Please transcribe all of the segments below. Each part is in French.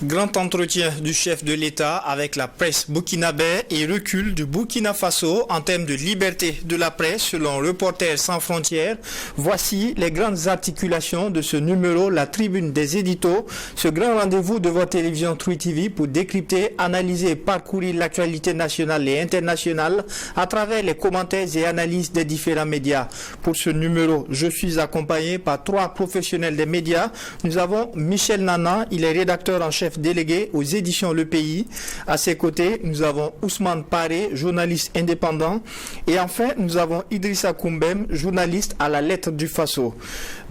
Grand entretien du chef de l'État avec la presse burkinabé et recul du Burkina Faso en termes de liberté de la presse selon Reporters sans frontières. Voici les grandes articulations de ce numéro, la tribune des éditos, ce grand rendez-vous de votre télévision True TV pour décrypter, analyser et parcourir l'actualité nationale et internationale à travers les commentaires et analyses des différents médias. Pour ce numéro, je suis accompagné par trois professionnels des médias. Nous avons Michel Nana, il est rédacteur en chef délégué aux éditions Le Pays. À ses côtés, nous avons Ousmane Paré, journaliste indépendant. Et enfin, nous avons Idrissa Koumbem, journaliste à la Lettre du Faso.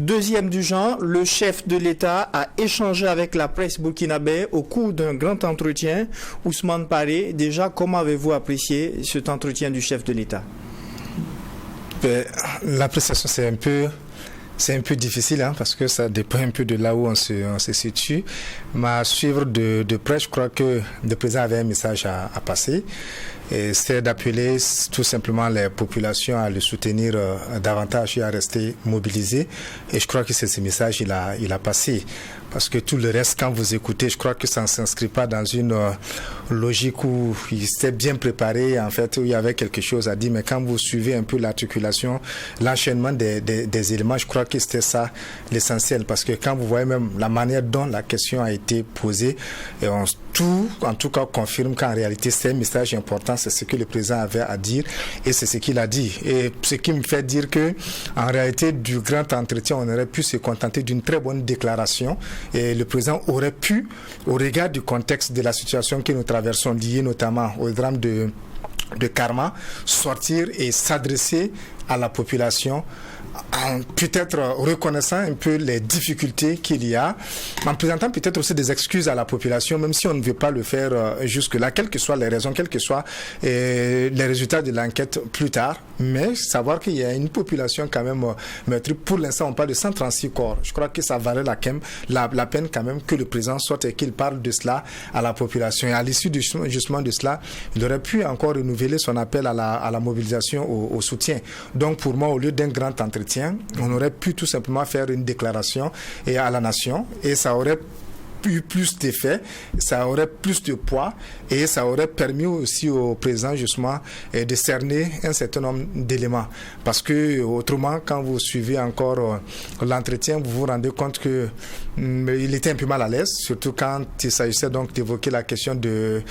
Deuxième du genre, le chef de l'État a échangé avec la presse burkinabé au cours d'un grand entretien. Ousmane Paré, déjà, comment avez-vous apprécié cet entretien du chef de l'État? L'appréciation, c'est un peu difficile parce que ça dépend un peu de là où on se situe. Mais à suivre de près, je crois que le président avait un message à passer. C'est d'appeler tout simplement les populations à le soutenir davantage et à rester mobilisés. Et je crois que c'est ce message qu'il a passé. Parce que tout le reste, quand vous écoutez, je crois que ça ne s'inscrit pas dans une logique où il s'est bien préparé, en fait, où il y avait quelque chose à dire. Mais quand vous suivez un peu l'articulation, l'enchaînement des éléments, je crois que c'était ça l'essentiel. Parce que quand vous voyez même la manière dont la question a été posée, et en tout cas, confirme qu'en réalité, c'est un message important, c'est ce que le président avait à dire et c'est ce qu'il a dit. Et ce qui me fait dire que, en réalité, du grand entretien, on aurait pu se contenter d'une très bonne déclaration. Et le président aurait pu, au regard du contexte de la situation que nous traversons, liée notamment au drame de Karma, sortir et s'adresser à la population en peut-être reconnaissant un peu les difficultés qu'il y a, en présentant peut-être aussi des excuses à la population, même si on ne veut pas le faire jusque-là, quelles que soient les raisons, quels que soient les résultats de l'enquête plus tard, mais savoir qu'il y a une population quand même meurtrie. Pour l'instant, on parle de 136 corps. Je crois que ça valait la peine quand même que le président sorte et qu'il parle de cela à la population. Et à l'issue justement de cela, il aurait pu encore renouveler son appel à la mobilisation, au soutien. Donc pour moi, au lieu d'un grand entretien, on aurait pu tout simplement faire une déclaration à la nation et ça aurait eu plus d'effet, ça aurait plus de poids et ça aurait permis aussi au président justement de cerner un certain nombre d'éléments. Parce que autrement, quand vous suivez encore l'entretien, vous vous rendez compte que il était un peu mal à l'aise, surtout quand il s'agissait donc d'évoquer la question de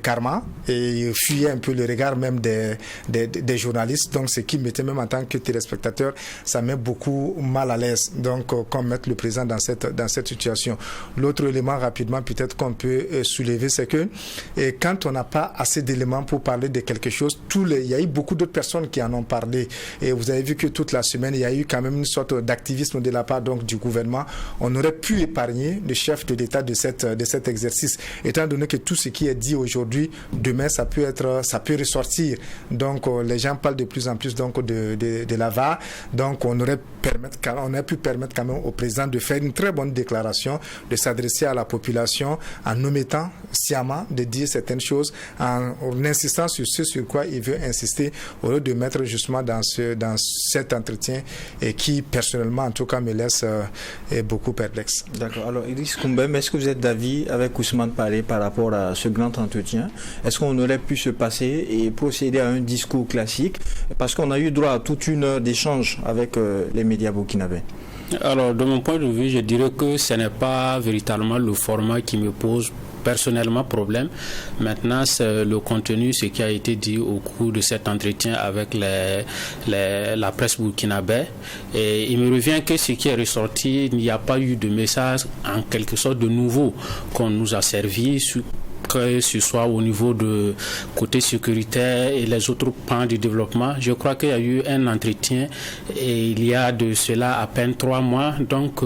Karma et il fuyait un peu le regard même des journalistes. Donc ce qui mettait même en tant que téléspectateur, ça met beaucoup mal à l'aise. Donc comme mettre le président dans cette situation. L'autre élément rapidement peut-être qu'on peut soulever, c'est que quand on n'a pas assez d'éléments pour parler de quelque chose, il y a eu beaucoup d'autres personnes qui en ont parlé et vous avez vu que toute la semaine il y a eu quand même une sorte d'activisme de la part donc du gouvernement. On aurait pu épargner le chef de l'État de cet exercice, étant donné que tout ce qui est dit aujourd'hui, demain ça peut ressortir. Donc les gens parlent de plus en plus donc de la VAR. Donc on aurait pu permettre quand même au président de faire une très bonne déclaration, de s'adresser à la population en omettant sciemment de dire certaines choses, en insistant sur ce sur quoi il veut insister, au lieu de mettre justement dans cet entretien et qui personnellement en tout cas me laisse beaucoup perplexe. D'accord. Alors Idriss Koumbem, est-ce que vous êtes d'avis avec Ousmane Paré par rapport à ce grand entretien? Est-ce qu'on aurait pu se passer et procéder à un discours classique? Parce qu'on a eu droit à toute une heure d'échange avec les médias burkinabés. Alors, de mon point de vue, je dirais que ce n'est pas véritablement le format qui me pose personnellement problème. Maintenant, c'est le contenu, ce qui a été dit au cours de cet entretien avec la presse burkinabé. Et il me revient que ce qui est ressorti, il n'y a pas eu de message en quelque sorte de nouveau qu'on nous a servi que ce soit au niveau de côté sécuritaire et les autres plans de développement. Je crois qu'il y a eu un entretien et il y a de cela à peine 3 mois. Donc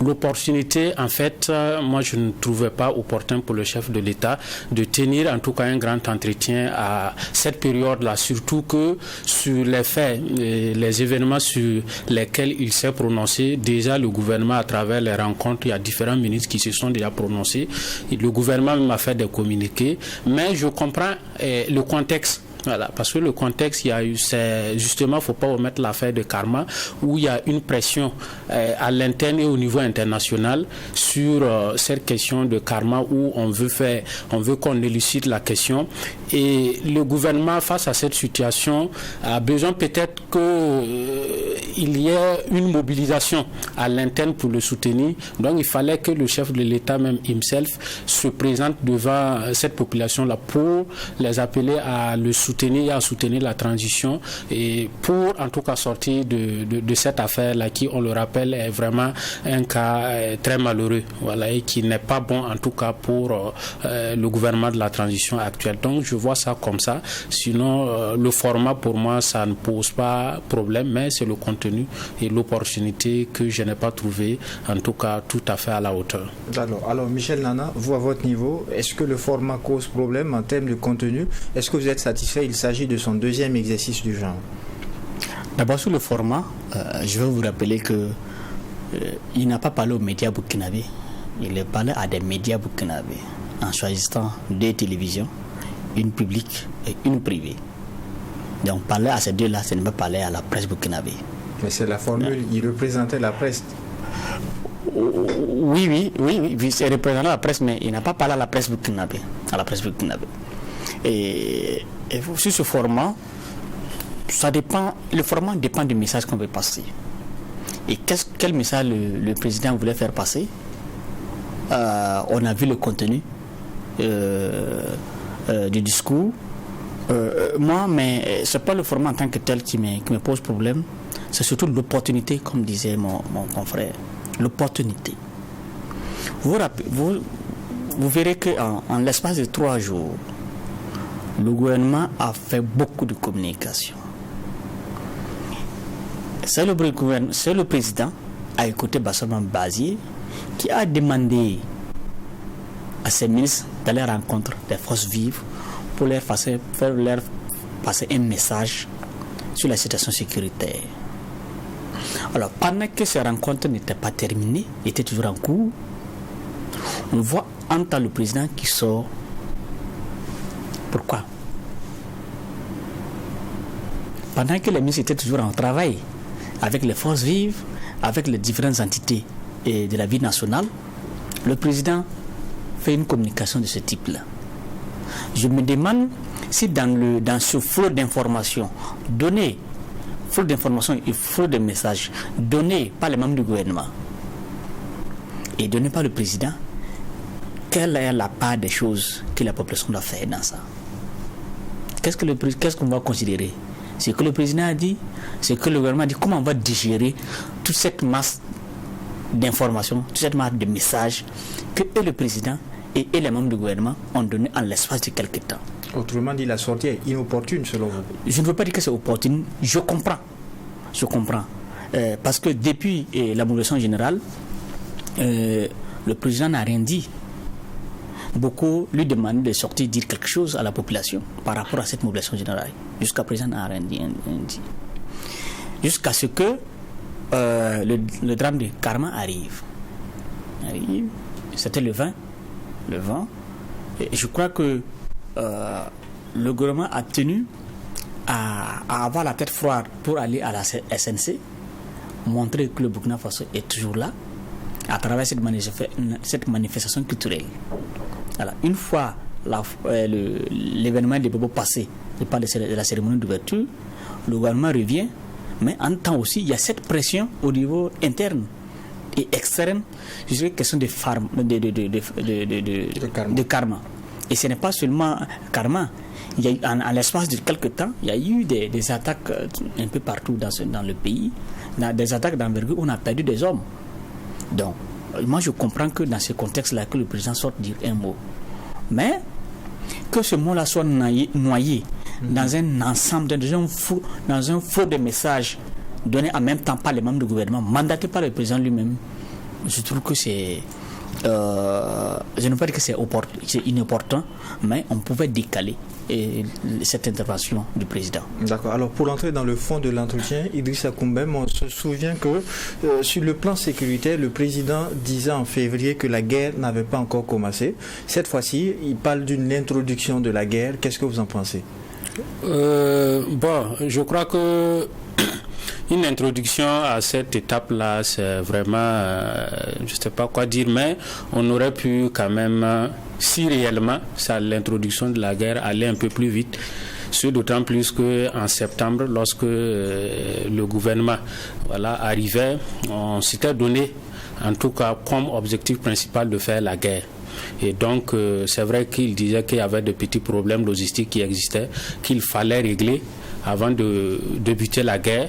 l'opportunité, en fait, moi je ne trouvais pas opportun pour le chef de l'État de tenir en tout cas un grand entretien à cette période-là, surtout que sur les faits, les événements sur lesquels il s'est prononcé, déjà le gouvernement à travers les rencontres, il y a différents ministres qui se sont déjà prononcés. Le gouvernement m'a fait des communiqués, mais je comprends le contexte Voilà, parce que le contexte, il y a eu, c'est justement, faut pas omettre l'affaire de Karma, où il y a une pression à l'interne et au niveau international sur cette question de Karma, où on veut qu'on élucide la question. Et le gouvernement, face à cette situation, a besoin peut-être qu'il y ait une mobilisation à l'interne pour le soutenir. Donc, il fallait que le chef de l'État, même himself, se présente devant cette population-là pour les appeler à le soutenir et à soutenir la transition, et pour en tout cas sortir de cette affaire-là qui, on le rappelle, est vraiment un cas très malheureux, voilà, et qui n'est pas bon en tout cas pour le gouvernement de la transition actuelle. Donc je vois ça comme ça. Sinon le format pour moi ça ne pose pas problème, mais c'est le contenu et l'opportunité que je n'ai pas trouvé en tout cas tout à fait à la hauteur. Alors Michel Nana, vous à votre niveau, est-ce que le format cause problème en termes de contenu? Est-ce que vous êtes satisfait? Il s'agit de son deuxième exercice du genre. D'abord sur le format, je vais vous rappeler que il n'a pas parlé aux médias burkinabés, il a parlé à des médias burkinabés en choisissant 2 télévisions, une publique et une privée. Donc parler à ces 2-là, ce n'est pas parler à la presse burkinabé. Mais c'est la formule, il représentait la presse. Oui, c'est représentant la presse, mais il n'a pas parlé à la presse burkinabé. Et sur ce format, ça dépend, le format dépend du message qu'on veut passer. Et quel message le président voulait faire passer? On a vu le contenu du discours. Mais c'est pas le format en tant que tel qui me pose problème. C'est surtout l'opportunité, comme disait mon confrère. L'opportunité. Vous verrez qu'en l'espace de 3 jours, le gouvernement a fait beaucoup de communication. C'est le président, a écouté Bassaman Bazier, qui a demandé à ses ministres d'aller à la rencontre des forces vives pour leur passer un message sur la situation sécuritaire. Alors, pendant que ces rencontres n'étaient pas terminées, étaient toujours en cours, on voit en temps le président qui sort. Pourquoi? Pendant que les ministres étaient toujours en travail avec les forces vives, avec les différentes entités de la vie nationale, le président fait une communication de ce type-là. Je me demande si dans ce flot d'informations données, flot d'informations et flot de messages donnés par les membres du gouvernement et donnés par le président, quelle est la part des choses que la population doit faire dans ça? Qu'est-ce qu'on va considérer? C'est que le président a dit, c'est que le gouvernement a dit, comment on va digérer toute cette masse d'informations, toute cette masse de messages que le président et les membres du gouvernement ont donné en l'espace de quelques temps. Autrement dit, la sortie est inopportune selon vous? Je ne veux pas dire que c'est opportune, je comprends. Parce que depuis la mobilisation générale, le président n'a rien dit. Beaucoup lui demandent de sortir dire quelque chose à la population par rapport à cette mobilisation générale. Jusqu'à présent, n'a rien dit. Jusqu'à ce que le drame de Karma arrive. C'était le 20. Et je crois que le gouvernement a tenu à avoir la tête froide pour aller à la SNC, montrer que le Burkina Faso est toujours là à travers cette manifestation culturelle. Alors, une fois l'événement de Bobo passé, je parle de la cérémonie d'ouverture, le gouvernement revient, mais en temps aussi, il y a cette pression au niveau interne et externe sur les questions de karma. Et ce n'est pas seulement karma. Il y a eu, en l'espace de quelques temps, il y a eu des attaques un peu partout dans le pays, des attaques d'envergure où on a perdu des hommes. Donc, moi je comprends que dans ce contexte-là, que le président sorte dire un mot. Mais que ce mot-là soit noyé dans un ensemble, dans un flot de messages donnés en même temps par les membres du gouvernement, mandatés par le président lui-même, je trouve que c'est... je ne veux pas dire que c'est inopportun, mais on pouvait décaler cette intervention du président. D'accord. Alors pour entrer dans le fond de l'entretien, Idrissa Koumbem, on se souvient que sur le plan sécuritaire, le président disait en février que la guerre n'avait pas encore commencé. Cette fois-ci, il parle d'une introduction de la guerre. Qu'est-ce que vous en pensez? Je crois que une introduction à cette étape-là, c'est vraiment, je ne sais pas quoi dire, mais on aurait pu quand même, si réellement l'introduction de la guerre allait un peu plus vite, d'autant plus qu'en septembre, lorsque le gouvernement arrivait, on s'était donné, en tout cas comme objectif principal, de faire la guerre. Et donc, c'est vrai qu'il disait qu'il y avait de petits problèmes logistiques qui existaient, qu'il fallait régler avant de débuter la guerre.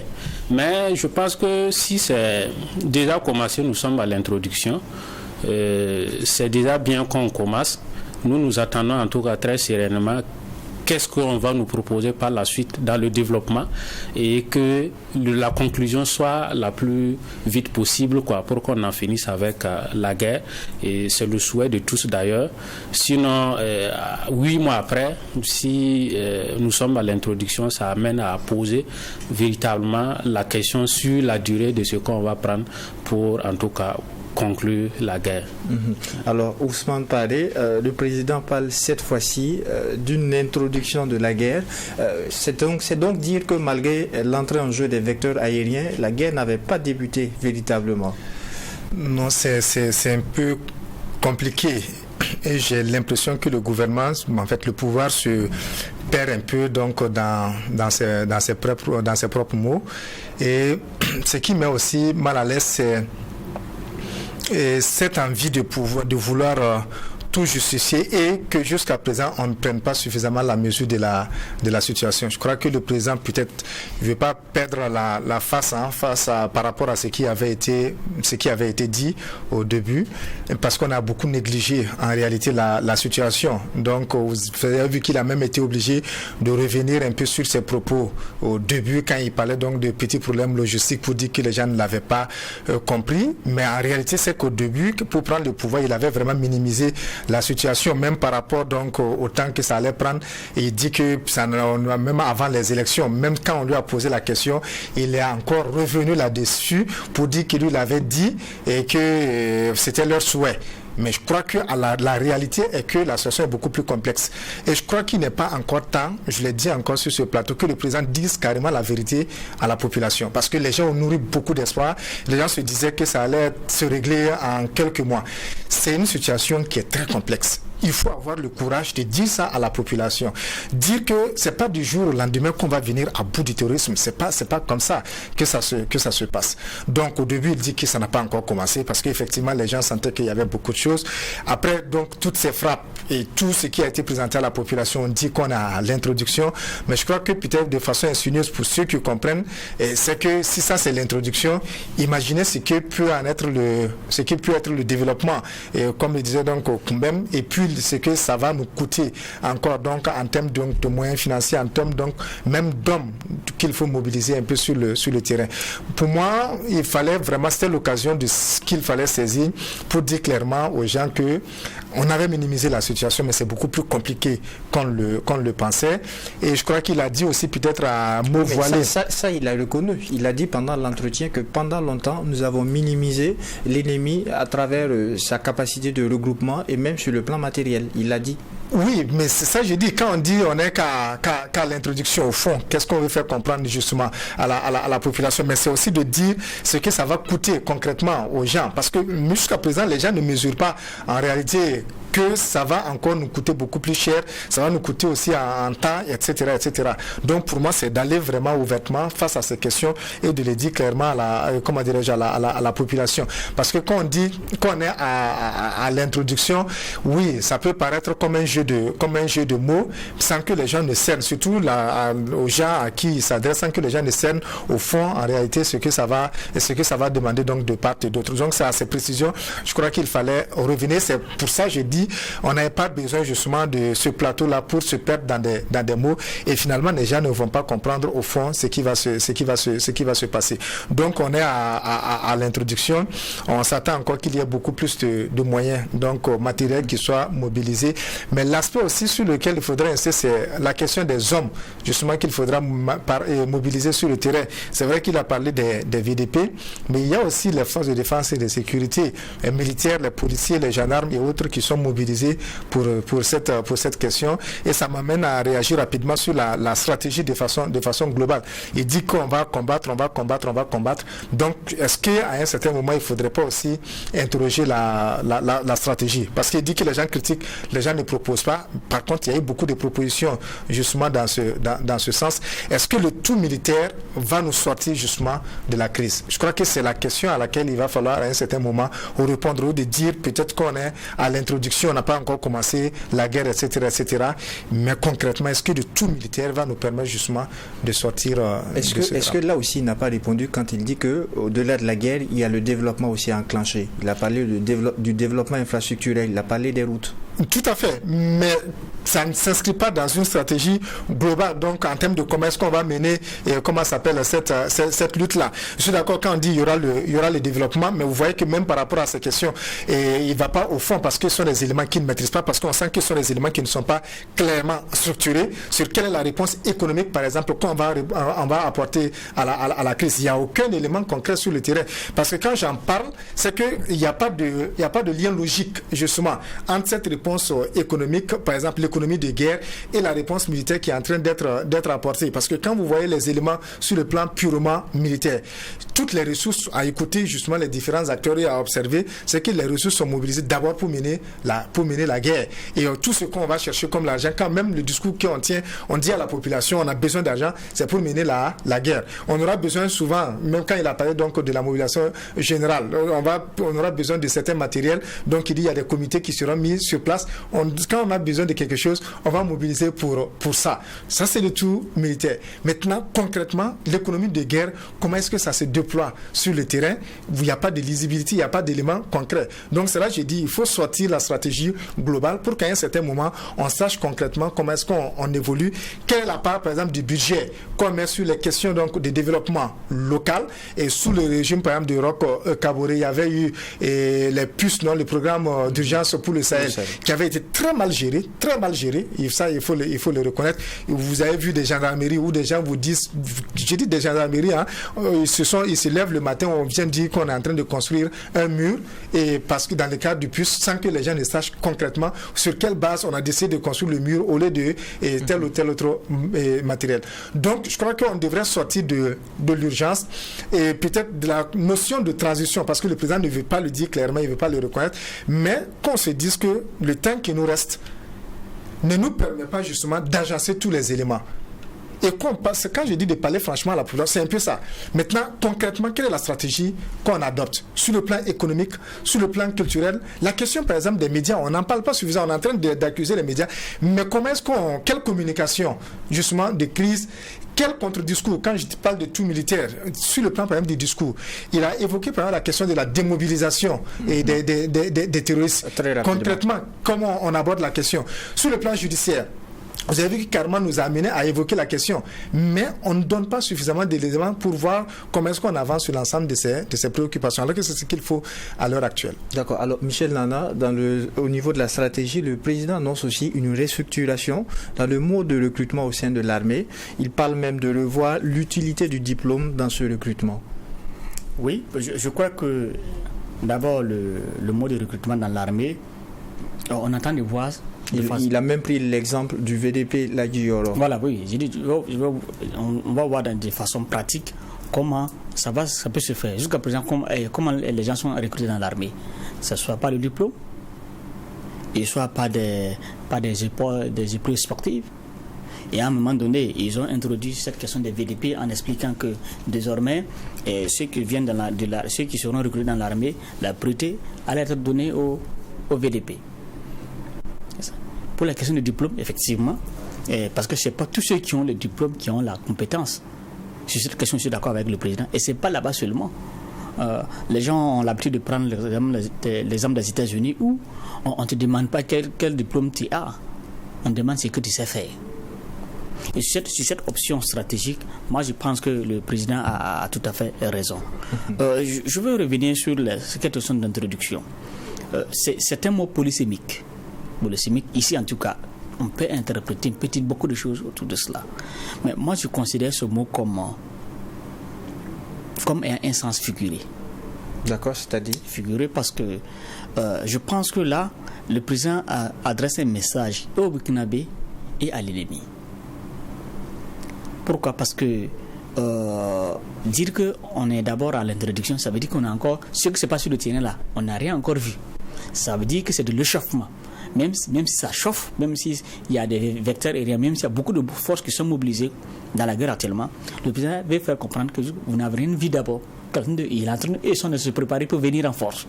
Mais je pense que si c'est déjà commencé, nous sommes à l'introduction, c'est déjà bien qu'on commence. Nous attendons en tout cas très sereinement qu'est-ce qu'on va nous proposer par la suite dans le développement et que la conclusion soit la plus vite possible pour qu'on en finisse avec la guerre. Et c'est le souhait de tous d'ailleurs. Sinon, 8 mois après, si nous sommes à l'introduction, ça amène à poser véritablement la question sur la durée de ce qu'on va prendre pour en tout cas conclure la guerre. Alors, Ousmane Paré, le président parle cette fois-ci d'une introduction de la guerre. C'est donc dire que malgré l'entrée en jeu des vecteurs aériens, la guerre n'avait pas débuté véritablement. Non, c'est un peu compliqué. Et j'ai l'impression que le gouvernement, en fait, le pouvoir se perd un peu donc dans ses propres mots. Et ce qui met aussi mal à l'aise, c'est cette envie de vouloir tout justifier et que jusqu'à présent on ne prenne pas suffisamment la mesure de la situation. Je crois que le président peut-être ne veut pas perdre la face par rapport à ce qui avait été dit au début, parce qu'on a beaucoup négligé en réalité la situation. Donc vous avez vu qu'il a même été obligé de revenir un peu sur ses propos au début quand il parlait donc de petits problèmes logistiques pour dire que les gens ne l'avaient pas compris. Mais en réalité c'est qu'au début, pour prendre le pouvoir, il avait vraiment minimisé la situation, même par rapport donc au temps que ça allait prendre. Et il dit que même avant les élections, même quand on lui a posé la question, il est encore revenu là-dessus pour dire qu'il lui l'avait dit et que c'était leur souhait. Mais je crois que la réalité est que la situation est beaucoup plus complexe. Et je crois qu'il n'est pas encore temps, je l'ai dit encore sur ce plateau, que le président dise carrément la vérité à la population. Parce que les gens ont nourri beaucoup d'espoir. Les gens se disaient que ça allait se régler en quelques mois. C'est une situation qui est très complexe. Il faut avoir le courage de dire ça à la population. Dire que c'est pas du jour au lendemain qu'on va venir à bout du terrorisme. C'est pas comme ça que ça se passe. Donc au début, il dit que ça n'a pas encore commencé parce qu'effectivement les gens sentaient qu'il y avait beaucoup de choses. Après donc toutes ces frappes et tout ce qui a été présenté à la population, on dit qu'on a l'introduction, mais je crois que peut-être de façon insinueuse pour ceux qui comprennent, c'est que si ça c'est l'introduction, imaginez ce qui peut être le développement, et comme le disait donc Koumbem, et puis ce que ça va nous coûter encore donc en termes de moyens financiers, en termes donc même d'hommes qu'il faut mobiliser un peu sur le terrain. Pour moi, il fallait vraiment, c'était l'occasion de ce qu'il fallait saisir pour dire clairement aux gens que on avait minimisé la situation, mais c'est beaucoup plus compliqué qu'on le pensait. Et je crois qu'il a dit aussi peut-être à mots voilés. Ça, il a reconnu. Il a dit pendant l'entretien que pendant longtemps, nous avons minimisé l'ennemi à travers sa capacité de regroupement et même sur le plan matériel. Il l'a dit. Oui, mais c'est ça que je dis. Quand on dit on n'est qu'à l'introduction au fond, qu'est-ce qu'on veut faire comprendre justement à la population? Mais c'est aussi de dire ce que ça va coûter concrètement aux gens. Parce que jusqu'à présent, les gens ne mesurent pas en réalité que ça va encore nous coûter beaucoup plus cher, ça va nous coûter aussi en temps, etc., etc. Donc pour moi, c'est d'aller vraiment ouvertement face à ces questions et de les dire clairement à la population. Parce que quand on est à l'introduction, oui, ça peut paraître comme un jeu de mots, sans que les gens ne cernent, surtout aux gens à qui ils s'adressent, sans que les gens ne cernent au fond, en réalité, ce que ça va demander donc de part et d'autre. Donc c'est à ces précisions, je crois qu'il fallait revenir. C'est pour ça que je dis, on n'avait pas besoin justement de ce plateau-là pour se perdre dans des mots, et finalement les gens ne vont pas comprendre au fond ce qui va se passer. Donc on est à l'introduction, on s'attend encore qu'il y ait beaucoup plus de moyens donc matériels qui soient mobilisés, mais l'aspect aussi sur lequel il faudrait insister, c'est la question des hommes justement qu'il faudra mobiliser sur le terrain. C'est vrai qu'il a parlé des VDP, mais il y a aussi les forces de défense et de sécurité, les militaires, les policiers, les gendarmes et autres qui sont mobilisés mobilisés pour cette question. Et ça m'amène à réagir rapidement sur la stratégie de façon globale. Il dit qu'on va combattre. Donc, est-ce qu'à un certain moment, il ne faudrait pas aussi interroger la stratégie? Parce qu'il dit que les gens critiquent, les gens ne proposent pas. Par contre, il y a eu beaucoup de propositions justement dans ce sens. Est-ce que le tout militaire va nous sortir justement de la crise? Je crois que c'est la question à laquelle il va falloir à un certain moment répondre, ou de dire peut-être qu'on est à l'introduction, on n'a pas encore commencé la guerre, etc. Mais concrètement, est-ce que le tout militaire va nous permettre justement de sortir Est-ce que là aussi il n'a pas répondu quand il dit qu'au-delà de la guerre, il y a le développement aussi enclenché? Il a parlé du développement infrastructurel, il a parlé des routes. Tout à fait, mais ça ne s'inscrit pas dans une stratégie globale. Donc, en termes de comment est-ce qu'on va mener, comment s'appelle cette lutte-là. Je suis d'accord quand on dit qu'il y aura le développement, mais vous voyez que même par rapport à ces questions, il ne va pas au fond parce que ce sont des éléments qu'il ne maîtrise pas, parce qu'on sent que ce sont des éléments qui ne sont pas clairement structurés sur quelle est la réponse économique, par exemple, qu'on va apporter à la crise. Il n'y a aucun élément concret sur le terrain. Parce que quand j'en parle, c'est qu'il n'y a pas de lien logique, justement, entre cette réponse économique, par exemple l'économie de guerre, et la réponse militaire qui est en train d'être apportée. Parce que quand vous voyez les éléments sur le plan purement militaire, toutes les ressources, à écouter justement les différents acteurs et à observer, c'est que les ressources sont mobilisées d'abord pour mener la guerre. Et tout ce qu'on va chercher comme l'argent, quand même le discours qu'on tient, on dit à la population, on a besoin d'argent, c'est pour mener la guerre. On aura besoin souvent, même quand il a parlé donc de la mobilisation générale, on aura besoin de certains matériels. Donc il y a des comités qui seront mis sur place. Quand on a besoin de quelque chose, on va mobiliser pour ça. Ça, c'est le tout militaire. Maintenant, concrètement, l'économie de guerre, comment est-ce que ça se déploie sur le terrain? Il n'y a pas de lisibilité, il n'y a pas d'éléments concrets. Donc, c'est là que j'ai dit, il faut sortir la stratégie globale pour qu'à un certain moment, on sache concrètement comment est-ce qu'on évolue. Quelle est la part, par exemple, du budget qu'on met sur les questions donc, de développement local. Et sous le régime, par exemple, de Roch Kaboré, il y avait eu les PUS, le programme d'urgence pour le Sahel, qui avait été très mal géré, et ça il faut le reconnaître. Vous avez vu des gendarmeries où des gens vous disent, je dis des gendarmeries, ils se lèvent le matin, on vient dire qu'on est en train de construire un mur, et parce que dans le cadre du PUS, sans que les gens ne sachent concrètement sur quelle base on a décidé de construire le mur au lieu de tel ou tel autre matériel. Donc je crois qu'on devrait sortir de l'urgence et peut-être de la notion de transition, parce que le président ne veut pas le dire clairement, il ne veut pas le reconnaître, mais qu'on se dise que le temps qui nous reste ne nous permet pas justement d'agencer tous les éléments. Et quand je dis de parler franchement à la population, c'est un peu ça. Maintenant, concrètement, quelle est la stratégie qu'on adopte sur le plan économique, sur le plan culturel? La question, par exemple, des médias, on n'en parle pas suffisamment, on est en train d'accuser les médias, mais quelle communication, justement, de crise? Quel contre-discours? Quand je parle de tout militaire, sur le plan par exemple du discours, il a évoqué par exemple la question de la démobilisation et des terroristes. Concrètement, comment on aborde la question? Sur le plan judiciaire, vous avez vu que Karma nous a amené à évoquer la question, mais on ne donne pas suffisamment d'éléments pour voir comment est-ce qu'on avance sur l'ensemble de ces préoccupations, alors que c'est ce qu'il faut à l'heure actuelle. D'accord. Alors, Michel Nana, au niveau de la stratégie, le président annonce aussi une restructuration dans le mode de recrutement au sein de l'armée. Il parle même de revoir l'utilité du diplôme dans ce recrutement. Oui, je crois que d'abord le mode de recrutement dans l'armée, on attend de voir. Il a même pris l'exemple du VDP Ladji-Yoro. Voilà, oui. J'ai dit, on va voir de façon pratique comment ça peut se faire. Jusqu'à présent, comment les gens sont recrutés dans l'armée. Ce ne soit pas le diplôme, et soit pas des épreuves sportives. Et à un moment donné, ils ont introduit cette question des VDP en expliquant que désormais, ceux qui seront recrutés dans l'armée, la priorité allait être donnée au VDP. Pour la question du diplôme, effectivement, parce que ce n'est pas tous ceux qui ont le diplôme qui ont la compétence. Sur cette question, je suis d'accord avec le président. Et ce n'est pas là-bas seulement. Les gens ont l'habitude de prendre l'exemple des États-Unis où on ne te demande pas quel diplôme tu as. On te demande ce que tu sais faire. Et sur cette option stratégique, moi je pense que le président a tout à fait raison. Je veux revenir sur cette question d'introduction. C'est un mot polysémique. Ici, en tout cas, on peut interpréter beaucoup de choses autour de cela. Mais moi, je considère ce mot comme un sens figuré. D'accord, c'est-à-dire Figurez, parce que je pense que là, le président a adressé un message au Burkinabé et à l'ennemi. Pourquoi? Parce que dire qu'on est d'abord à l'introduction, ça veut dire qu'on a encore ce qui se passe sur le terrain là, on n'a rien encore vu. Ça veut dire que c'est de l'échauffement. Même si ça chauffe, même s'il y a des vecteurs aériens, même s'il y a beaucoup de forces qui sont mobilisées dans la guerre actuellement, le président veut faire comprendre que vous n'avez rien vu d'abord. Il est en train de se préparer pour venir en force.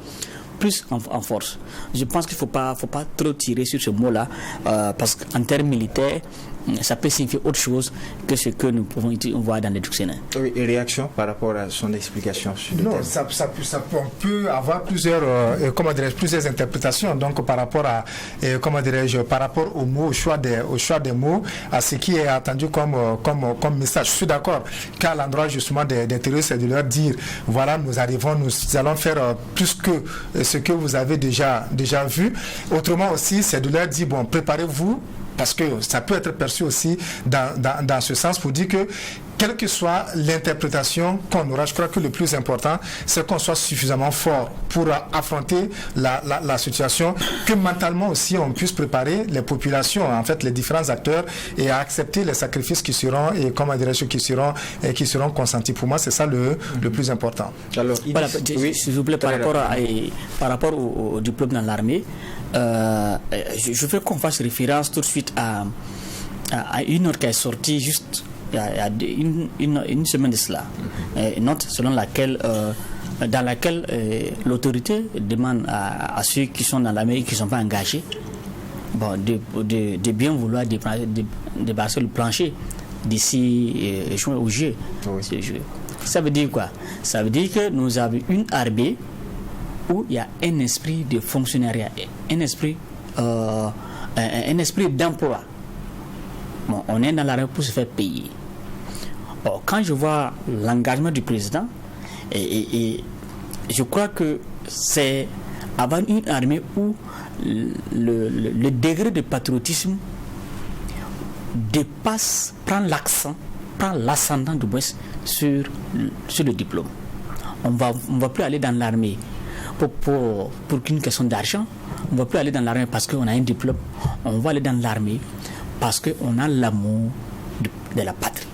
Plus en force. Je pense qu'il ne faut pas trop tirer sur ce mot-là, parce qu'en termes militaires, ça peut signifier autre chose que ce que nous pouvons voir dans les dictionnaires. Oui, et réaction par rapport à son explication sur le thème. On peut avoir plusieurs interprétations. Donc par rapport à par rapport aux mots, au choix des mots, à ce qui est attendu comme message. Je suis d'accord qu'à l'endroit justement des terroristes, c'est de leur dire voilà, nous allons faire plus que ce que vous avez déjà vu. Autrement aussi, c'est de leur dire bon, préparez-vous, parce que ça peut être perçu aussi dans ce sens pour dire que quelle que soit l'interprétation qu'on aura, je crois que le plus important, c'est qu'on soit suffisamment fort pour affronter la situation, que mentalement aussi on puisse préparer les populations, en fait les différents acteurs, et à accepter les sacrifices qui seront qui seront consentis. Pour moi, c'est ça le plus important. Alors, voilà, s'il vous plaît, par rapport au diplôme dans l'armée, je veux qu'on fasse référence tout de suite à une note qui est sortie juste il y a une semaine de cela. Une note selon laquelle dans laquelle l'autorité demande à ceux qui sont dans l'armée et qui ne sont pas engagés de bien vouloir dépasser le plancher d'ici juin ou juillet. Oui. Ça veut dire quoi? Ça veut dire que nous avons une armée où il y a un esprit de fonctionnariat, un esprit d'emploi. Bon, on est dans l'armée pour se faire payer. Or, quand je vois l'engagement du président, et je crois que c'est avoir une armée où le degré de patriotisme prend l'ascendant du moins sur le diplôme. On va plus aller dans l'armée pour qu'une question d'argent. On ne va plus aller dans l'armée parce qu'on a un diplôme. On va aller dans l'armée parce qu'on a l'amour de la patrie.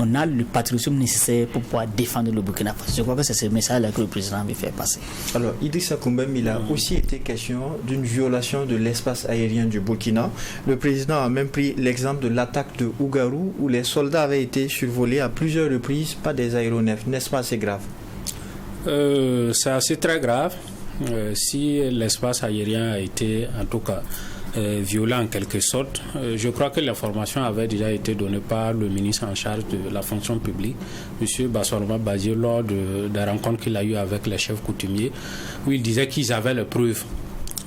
On a le patriotisme nécessaire pour pouvoir défendre le Burkina Faso. Je crois que c'est ce message-là que le président veut faire passer. Alors, Idrissa Koumbem, il a aussi été question d'une violation de l'espace aérien du Burkina. Le président a même pris l'exemple de l'attaque de Ougarou, où les soldats avaient été survolés à plusieurs reprises par des aéronefs. N'est-ce pas assez grave? C'est assez très grave. Si l'espace aérien a été, en tout cas, violent en quelque sorte. Je crois que l'information avait déjà été donnée par le ministre en charge de la fonction publique, M. Bassorma Badié, lors de la rencontre qu'il a eue avec les chefs coutumiers, où il disait qu'ils avaient les preuves.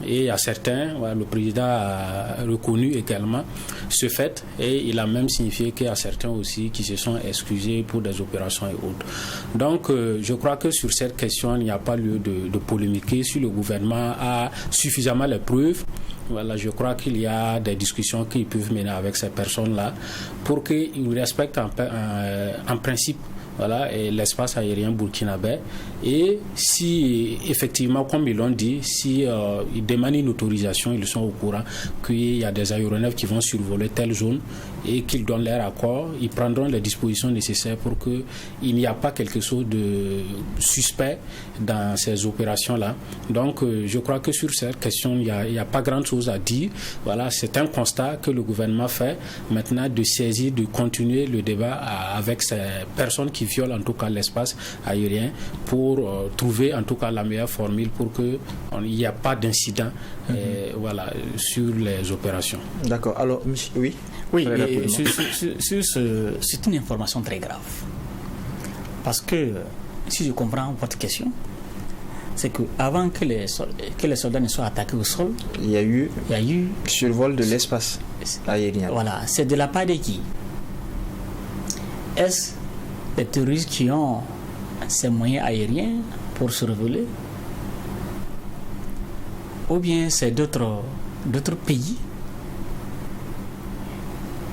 Et à certains, le président a reconnu également ce fait, et il a même signifié qu'il y a certains aussi qui se sont excusés pour des opérations et autres. Donc je crois que sur cette question, il n'y a pas lieu de polémiquer. Si le gouvernement a suffisamment les preuves, voilà, je crois qu'il y a des discussions qu'ils peuvent mener avec ces personnes-là pour qu'ils respectent en principe l'espace aérien burkinabé. Et si effectivement, comme ils l'ont dit, si ils demandent une autorisation, ils sont au courant qu'il y a des aéronefs qui vont survoler telle zone et qu'ils donnent leur accord, ils prendront les dispositions nécessaires pour qu'il n'y a pas quelque chose de suspect dans ces opérations-là. Donc je crois que sur cette question, il n'y a pas grand-chose à dire. Voilà, c'est un constat que le gouvernement fait. Maintenant, de saisir, de continuer le débat avec ces personnes qui violent en tout cas l'espace aérien pour trouver en tout cas la meilleure formule pour qu'il n'y ait pas d'incident sur les opérations. D'accord. Alors, oui. Oui, c'est une information très grave. Parce que, si je comprends votre question, c'est qu'avant que les soldats ne soient attaqués au sol, il y a eu survol de l'espace aérien. Voilà, c'est de la part de qui? Est-ce les terroristes qui ont ces moyens aériens pour survoler? Ou bien c'est d'autres pays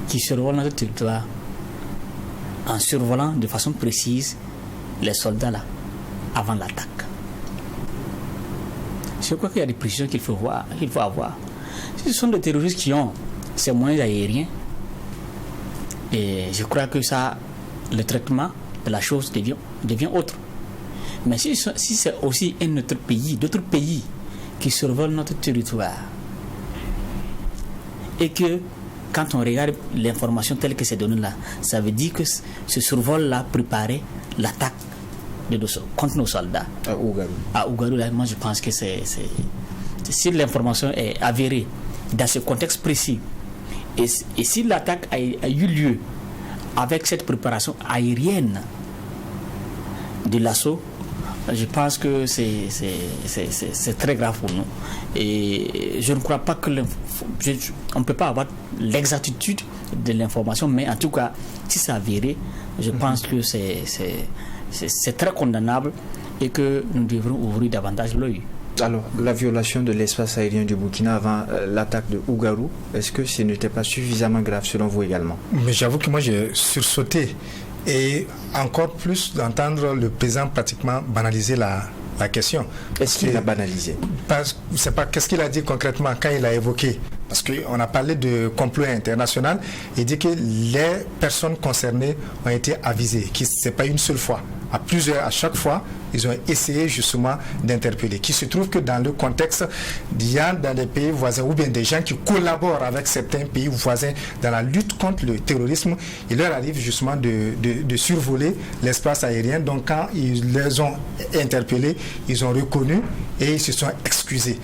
qui survolent notre territoire en survolant de façon précise les soldats là avant l'attaque? Je crois qu'il y a des précisions qu'il faut avoir. Ce sont des terroristes qui ont ces moyens aériens. Et je crois que ça, le traitement de la chose devient autre. Mais si c'est aussi d'autres pays qui survolent notre territoire, et que quand on regarde l'information telle que c'est donné là, ça veut dire que ce survol-là préparait l'attaque contre nos soldats. À Ougarou, là, moi je pense que si l'information est avérée dans ce contexte précis, et si l'attaque a eu lieu avec cette préparation aérienne de l'assaut, je pense que c'est très grave pour nous. Et je ne crois pas que on ne peut pas avoir l'exactitude de l'information, mais en tout cas, si c'est avéré, je pense que c'est très condamnable et que nous devrons ouvrir davantage l'œil. Alors, la violation de l'espace aérien du Burkina avant l'attaque de Ougarou, est-ce que ce n'était pas suffisamment grave selon vous également? Mais j'avoue que moi j'ai sursauté. Et encore plus d'entendre le président pratiquement banaliser la question. Est-ce qu'il a banalisé? C'est pas qu'est-ce qu'il a dit concrètement quand il a évoqué. Parce qu'on a parlé de complot international. Il dit que les personnes concernées ont été avisées. Ce n'est pas une seule fois. À chaque fois, ils ont essayé justement d'interpeller. Qui se trouve que dans le contexte, il y a dans des pays voisins ou bien des gens qui collaborent avec certains pays voisins dans la lutte contre le terrorisme, il leur arrive justement de survoler l'espace aérien. Donc quand ils les ont interpellés, ils ont reconnu et ils se sont excusés.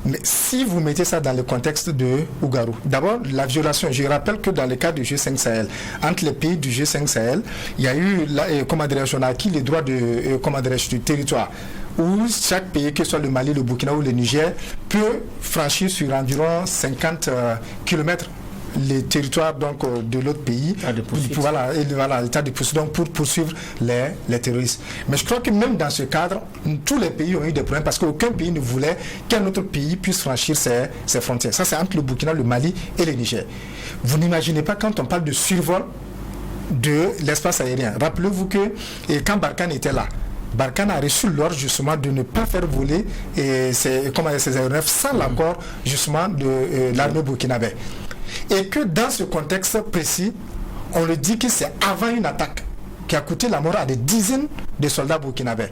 Mais si vous mettez ça dans le contexte de Ougarou, d'abord la violation, je rappelle que dans le cas du G5 Sahel, entre les pays du G5 Sahel, il y a eu, on a acquis les droits du territoire, où chaque pays, que ce soit le Mali, le Burkina ou le Niger, peut franchir sur environ 50 km les territoires donc, de l'autre pays, l'état de poursuite donc, pour poursuivre les terroristes. Mais je crois que même dans ce cadre, tous les pays ont eu des problèmes parce qu'aucun pays ne voulait qu'un autre pays puisse franchir ses frontières. Ça, c'est entre le Burkina, le Mali et le Niger. Vous n'imaginez pas quand on parle de survol de l'espace aérien. Rappelez-vous que quand Barkhane était là, Barkhane a reçu l'ordre justement de ne pas faire voler ses aéronefs sans l'accord justement de l'armée burkinabé. Et que dans ce contexte précis, on le dit que c'est avant une attaque qui a coûté la mort à des dizaines de soldats burkinabés.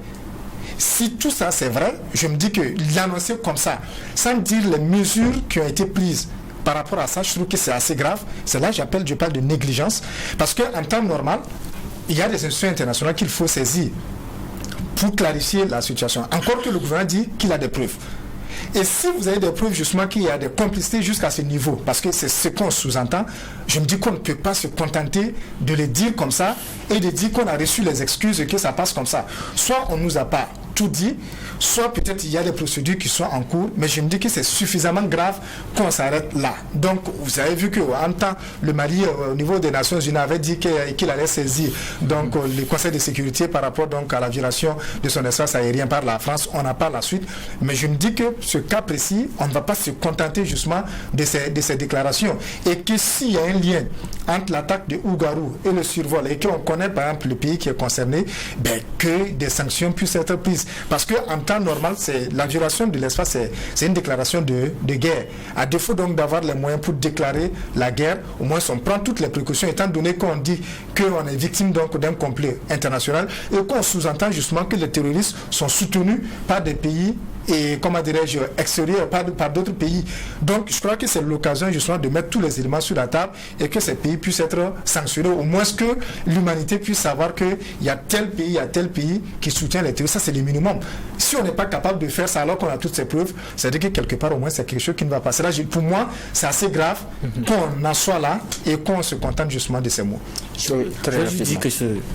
Si tout ça c'est vrai, je me dis que l'annoncer comme ça, sans dire les mesures qui ont été prises par rapport à ça, je trouve que c'est assez grave. C'est là que je parle de négligence. Parce qu'en temps normal, il y a des institutions internationales qu'il faut saisir pour clarifier la situation. Encore que le gouvernement dit qu'il a des preuves. Et si vous avez des preuves justement qu'il y a des complicités jusqu'à ce niveau, parce que c'est ce qu'on sous-entend, je me dis qu'on ne peut pas se contenter de le dire comme ça et de dire qu'on a reçu les excuses et que ça passe comme ça. Soit on ne nous a pas tout dit, soit peut-être il y a des procédures qui sont en cours, mais je me dis que c'est suffisamment grave qu'on s'arrête là. Donc vous avez vu qu'en temps, le Mali au niveau des Nations Unies avait dit qu'il allait saisir donc, le Conseil de sécurité par rapport donc, à la violation de son espace aérien par la France. On n'a pas la suite, mais je me dis que ce cas précis, on ne va pas se contenter justement de ces déclarations. Et que s'il y a un lien entre l'attaque de Ougarou et le survol, et qu'on connaît par exemple le pays qui est concerné, que des sanctions puissent être prises. Parce qu'en temps normal, la violation de l'espace, c'est une déclaration de guerre. À défaut donc d'avoir les moyens pour déclarer la guerre, au moins on prend toutes les précautions, étant donné qu'on dit qu'on est victime donc d'un complot international et qu'on sous-entend justement que les terroristes sont soutenus par des pays et, comment dirais-je, extérieurs, par d'autres pays. Donc je crois que c'est l'occasion justement de mettre tous les éléments sur la table et que ces pays puissent être sanctionnés, au moins que l'humanité puisse savoir qu'il y a tel pays qui soutient les terroristes. Ça c'est le minimum. Si on n'est pas capable de faire ça alors qu'on a toutes ces preuves, c'est-à-dire que quelque part au moins c'est quelque chose qui ne va pas. Là, pour moi, c'est assez grave qu'on en soit là et qu'on se contente justement de ces mots. Je dis que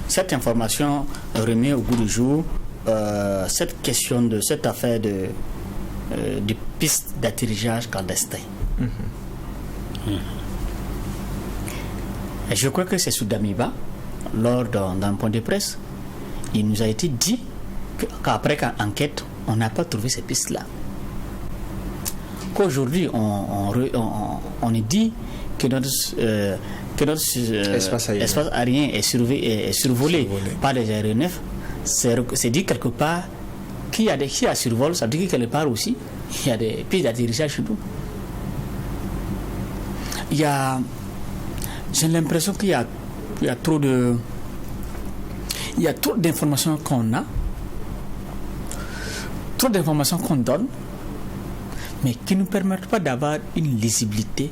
cette information remet au goût du jour cette question de cette affaire de piste d'atterrissage clandestin. Et je crois que c'est sous Damiba, lors d'un point de presse, il nous a été dit qu'après enquête, on n'a pas trouvé ces pistes-là. Qu'aujourd'hui, on est dit que notre espace aérien est survolé par des aéronefs. C'est dit quelque part qu'il y a des qui à survol, ça veut dire que quelque part aussi, il y a des pistes d'atterrissage chez nous. J'ai l'impression qu'il y a trop d'informations qu'on a, trop d'informations qu'on donne, mais qui ne nous permettent pas d'avoir une lisibilité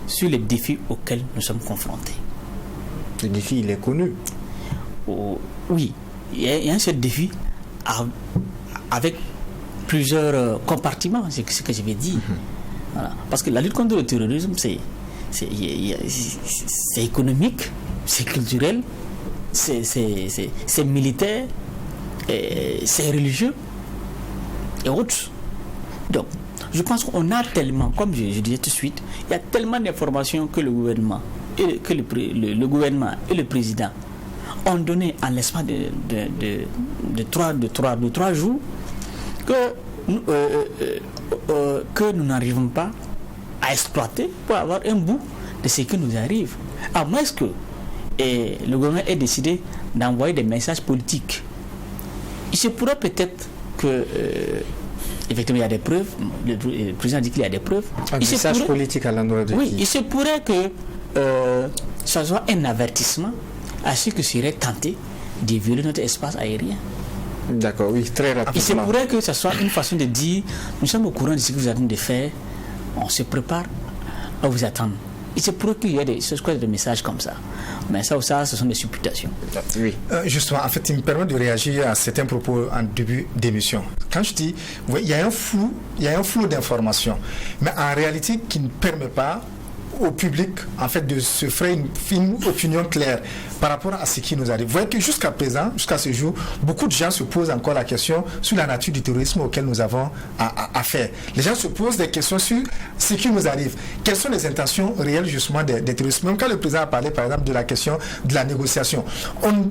sur les défis auxquels nous sommes confrontés. Le défi, il est connu. Oui, il y a un seul défi avec plusieurs compartiments, c'est ce que je vais dire. Voilà. Parce que la lutte contre le terrorisme, c'est économique, c'est culturel, c'est militaire, c'est religieux et autres. Donc, je pense qu'on a tellement, comme je disais tout de suite, il y a tellement d'informations que le gouvernement et le président ont donné en l'espace de 3 jours que nous n'arrivons pas à exploiter pour avoir un bout de ce qui nous arrive. À moins que le gouvernement ait décidé d'envoyer des messages politiques. Il se pourrait peut-être que effectivement il y a des preuves, le président dit qu'il y a des preuves. Un message politique à l'endroit de oui, qui? Il se pourrait que ça soit un avertissement à ceux qui seraient tentés de violer notre espace aérien. D'accord, oui, très rapidement. Il se pourrait que ce soit une façon de dire nous sommes au courant de ce que vous avez de faire, on se prépare à vous attendre. Il se pourrait qu'il y ait des messages comme ça. Mais ça, ce sont des supputations. Oui. Justement, en fait, il me permet de réagir à certains propos en début d'émission. Quand je dis, oui, il y a un flou d'informations, mais en réalité qui ne permet pas au public en fait de se faire une opinion claire par rapport à ce qui nous arrive. Vous voyez que jusqu'à présent, jusqu'à ce jour, beaucoup de gens se posent encore la question sur la nature du terrorisme auquel nous avons à faire. Les gens se posent des questions sur ce qui nous arrive. Quelles sont les intentions réelles justement des terroristes? Même quand le président a parlé par exemple de la question de la négociation, on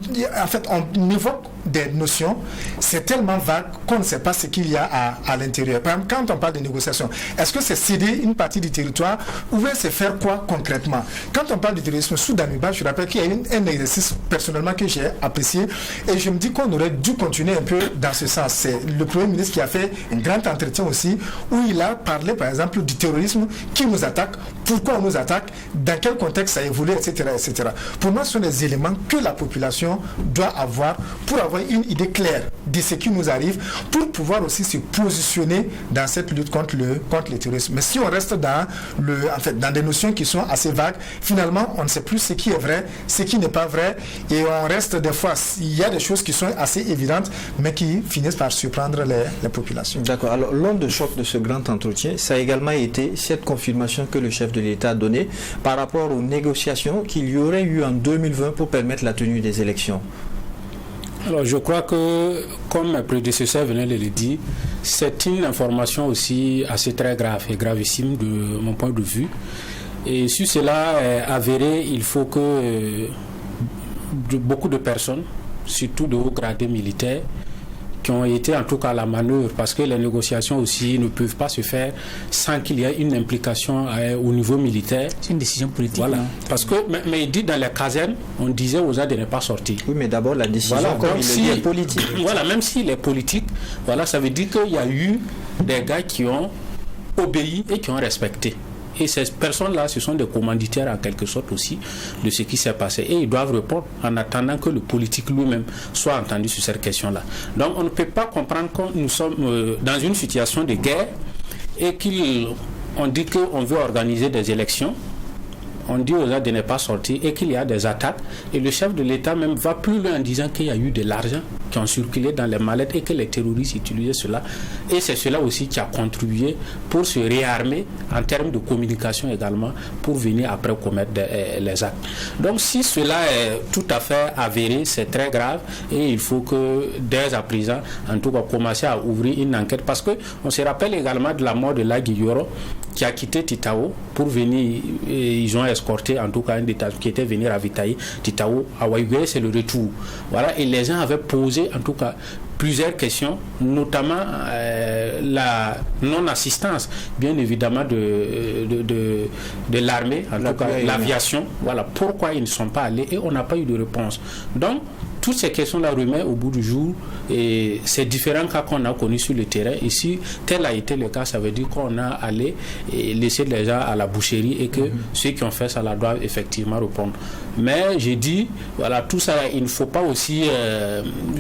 évoque des notions, c'est tellement vague qu'on ne sait pas ce qu'il y a à l'intérieur. Par exemple, quand on parle de négociation, est-ce que c'est céder une partie du territoire ou bien c'est faire quoi concrètement? Quand on parle du terrorisme sous Danuba, je rappelle qu'il y a un exercice personnellement que j'ai apprécié et je me dis qu'on aurait dû continuer un peu dans ce sens. C'est le Premier ministre qui a fait un grand entretien aussi où il a parlé par exemple du terrorisme qui nous attaque, pourquoi on nous attaque, dans quel contexte ça évolue, etc., etc. Pour moi, ce sont des éléments que la population doit avoir pour avoir une idée claire de ce qui nous arrive, pour pouvoir aussi se positionner dans cette lutte contre le terrorisme. Mais si on reste dans des notions qui sont assez vagues, finalement, on ne sait plus ce qui est vrai, ce qui n'est pas vrai, et on reste des fois, il y a des choses qui sont assez évidentes, mais qui finissent par surprendre les populations. D'accord. Alors, l'onde de choc de ce grand entretien, ça a également été cette confirmation que le chef de l'État a donnée par rapport aux négociations qu'il y aurait eu en 2020 pour permettre la tenue des élections. Alors je crois que, comme mes prédécesseurs venaient de le dire, c'est une information aussi assez très grave et gravissime de mon point de vue. Et si cela est avéré, il faut que beaucoup de personnes, surtout de hauts gradés militaires, qui ont été en tout cas à la manœuvre, parce que les négociations aussi ne peuvent pas se faire sans qu'il y ait une implication au niveau militaire. C'est une décision politique. Voilà. Parce que, mais il dit dans les casernes, on disait aux gens de ne pas sortir. Oui, mais d'abord la décision, voilà, comme il dit, est politique. Voilà, même s'il est politique, voilà, ça veut dire qu'il y a eu des gars qui ont obéi et qui ont respecté. Et ces personnes-là, ce sont des commanditaires en quelque sorte aussi de ce qui s'est passé. Et ils doivent répondre en attendant que le politique lui-même soit entendu sur cette question-là. Donc on ne peut pas comprendre que nous sommes dans une situation de guerre et qu'on dit qu'on veut organiser des élections. On dit aux gens de ne pas sortir et qu'il y a des attaques. Et le chef de l'État même va plus loin en disant qu'il y a eu de l'argent qui ont circulé dans les mallettes et que les terroristes utilisaient cela. Et c'est cela aussi qui a contribué pour se réarmer en termes de communication également pour venir après commettre les actes. Donc si cela est tout à fait avéré, c'est très grave et il faut que dès à présent, en tout cas, commencer à ouvrir une enquête parce qu'on se rappelle également de la mort de Lagui Yoro qui a quitté Titao pour venir, ils ont escorté en tout cas un détachement qui était venu ravitailler Titao à Waïgué, c'est le retour. Voilà, et les gens avaient posé en tout cas plusieurs questions, notamment la non-assistance, bien évidemment, de l'armée, en tout cas l'aviation. Voilà, pourquoi ils ne sont pas allés et on n'a pas eu de réponse. Donc, toutes ces questions-là remettent au bout du jour et ces différents cas qu'on a connus sur le terrain. Ici, tel a été le cas, ça veut dire qu'on a allé laisser les gens à la boucherie et que ceux qui ont fait ça là doivent effectivement répondre. Mais j'ai dit, voilà, tout ça, il ne faut pas aussi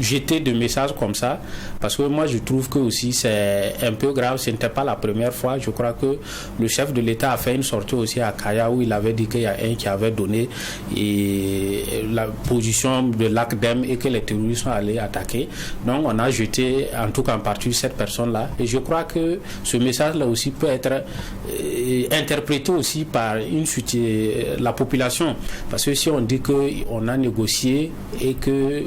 jeter de messages comme ça, parce que moi je trouve que aussi c'est un peu grave. Ce n'était pas la première fois. Je crois que le chef de l'État a fait une sortie aussi à Kaya où il avait dit qu'il y a un qui avait donné la position de l'ACDEM et que les terroristes sont allés attaquer. Donc on a jeté en tout cas en partie cette personne-là. Et je crois que ce message-là aussi peut être interprété aussi par la population. Parce que si on dit qu'on a négocié et que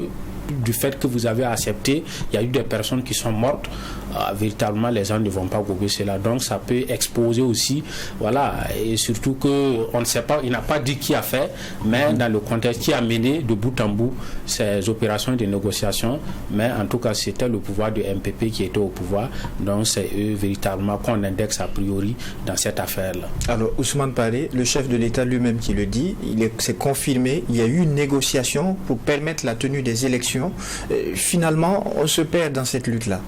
du fait que vous avez accepté, il y a eu des personnes qui sont mortes, véritablement les gens ne vont pas gober cela. Donc ça peut exposer aussi, voilà, et surtout qu'on ne sait pas, il n'a pas dit qui a fait, mais dans le contexte qui a mené de bout en bout ces opérations de négociation, mais en tout cas c'était le pouvoir de MPP qui était au pouvoir, donc c'est eux véritablement qu'on indexe a priori dans cette affaire-là. Alors Ousmane Paré, le chef de l'État lui-même qui le dit, c'est confirmé, il y a eu une négociation pour permettre la tenue des élections. Finalement, on se perd dans cette lutte-là.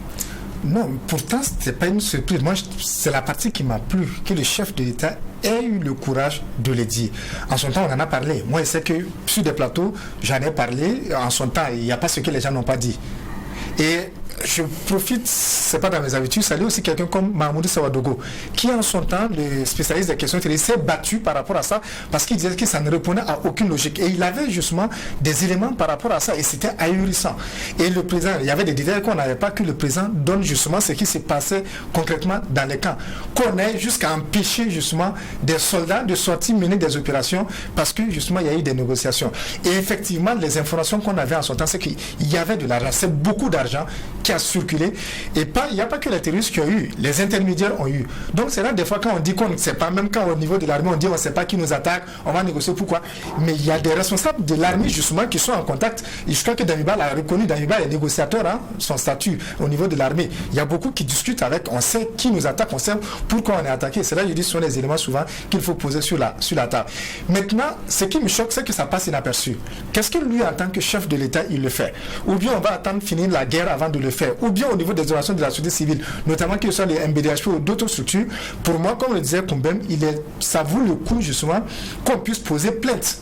Non, pourtant, ce n'est pas une surprise. Moi, c'est la partie qui m'a plu, que le chef de l'État ait eu le courage de le dire. En son temps, on en a parlé. Moi, je sais que sur des plateaux, j'en ai parlé. En son temps, il n'y a pas ce que les gens n'ont pas dit. Et je profite, c'est pas dans mes habitudes, saluer aussi quelqu'un comme Mahmoud Sawadogo, qui en son temps, le spécialiste des questions terroristes, s'est battu par rapport à ça, parce qu'il disait que ça ne répondait à aucune logique. Et il avait justement des éléments par rapport à ça, et c'était ahurissant. Et le président, il y avait des détails qu'on n'avait pas, que le président donne justement ce qui s'est passé concrètement dans les camps, qu'on ait jusqu'à empêcher justement des soldats de sortir mener des opérations, parce que justement il y a eu des négociations. Et effectivement, les informations qu'on avait en son temps, c'est qu'il y avait de l'argent, c'est beaucoup d'argent qui a circulé, et il n'y a pas que les terroristes qui ont eu, les intermédiaires ont eu. Donc c'est là des fois quand on dit qu'on ne sait pas, même quand au niveau de l'armée on dit on ne sait pas qui nous attaque, on va négocier pourquoi, mais il y a des responsables de l'armée justement qui sont en contact. Et je crois que Damiba l'a reconnu, Damiba est négociateur, son statut au niveau de l'armée. Il y a beaucoup qui discutent avec, on sait qui nous attaque, on sait pourquoi on est attaqué. C'est là je dis ce sont les éléments souvent qu'il faut poser sur la table. Maintenant, ce qui me choque, c'est que ça passe inaperçu. Qu'est-ce que lui en tant que chef de l'État il le fait? Ou bien on va attendre finir la guerre avant de le faire, ou bien au niveau des orations de la société civile, notamment que ce soit les MBDHP ou d'autres structures. Pour moi, comme le disait Koumbem, ça vaut le coup justement qu'on puisse poser plainte.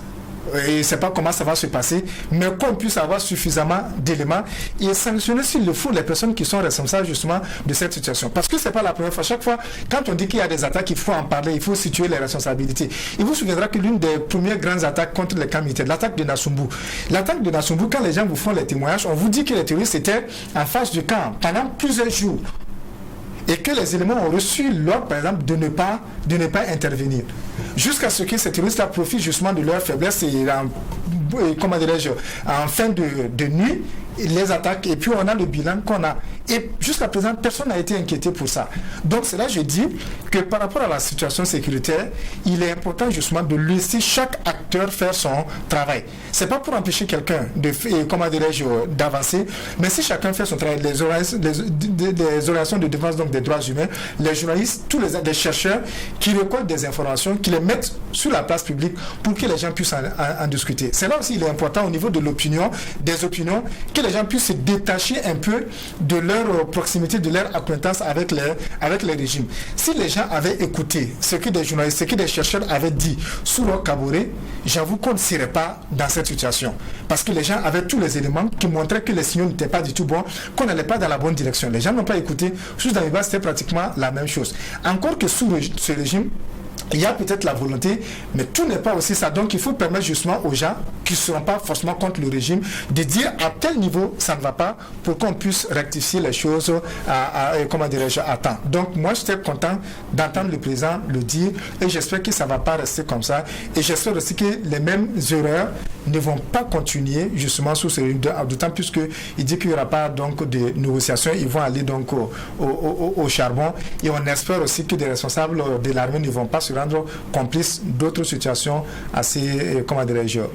Et je ne sais pas comment ça va se passer, mais qu'on puisse avoir suffisamment d'éléments et sanctionner s'il le faut les personnes qui sont responsables justement de cette situation. Parce que ce n'est pas la première fois. Chaque fois, quand on dit qu'il y a des attaques, il faut en parler, il faut situer les responsabilités. Il vous souviendra que l'une des premières grandes attaques contre les camps militaires, l'attaque de Nassumbu. L'attaque de Nassumbu, quand les gens vous font les témoignages, on vous dit que les terroristes étaient en face du camp pendant plusieurs jours. Et que les éléments ont reçu l'ordre, par exemple, de ne pas intervenir. Jusqu'à ce que ces terroristes profitent justement de leur faiblesse et en fin de nuit, les attaques, et puis on a le bilan qu'on a. Et jusqu'à présent, personne n'a été inquiété pour ça. Donc c'est là que je dis que par rapport à la situation sécuritaire, il est important justement de laisser chaque acteur faire son travail. C'est pas pour empêcher quelqu'un d'avancer, mais si chacun fait son travail, les organisations de défense donc des droits humains, les journalistes, tous les chercheurs qui recueillent des informations, qui les mettent sur la place publique pour que les gens puissent en discuter. C'est là aussi il est important au niveau de l'opinion, des opinions, que les gens puissent se détacher un peu de leur proximité, de leur acquaintance avec les régimes. Si les gens avaient écouté ce que des journalistes, ce que des chercheurs avaient dit sur le Kaboré, j'avoue qu'on ne serait pas dans cette situation. Parce que les gens avaient tous les éléments qui montraient que les signaux n'étaient pas du tout bons, qu'on n'allait pas dans la bonne direction. Les gens n'ont pas écouté. Sous Damiba, c'était pratiquement la même chose. Encore que sous ce régime, il y a peut-être la volonté, mais tout n'est pas aussi ça. Donc il faut permettre justement aux gens qui ne seront pas forcément contre le régime de dire à tel niveau ça ne va pas pour qu'on puisse rectifier les choses à temps. Donc moi j'étais content d'entendre le président le dire et j'espère que ça ne va pas rester comme ça. Et j'espère aussi que les mêmes erreurs ne vont pas continuer justement sous ce régime, d'autant plus qu'il dit qu'il n'y aura pas donc de négociations, ils vont aller donc au charbon et on espère aussi que des responsables de l'armée ne vont pas se rendre complices d'autres situations assez,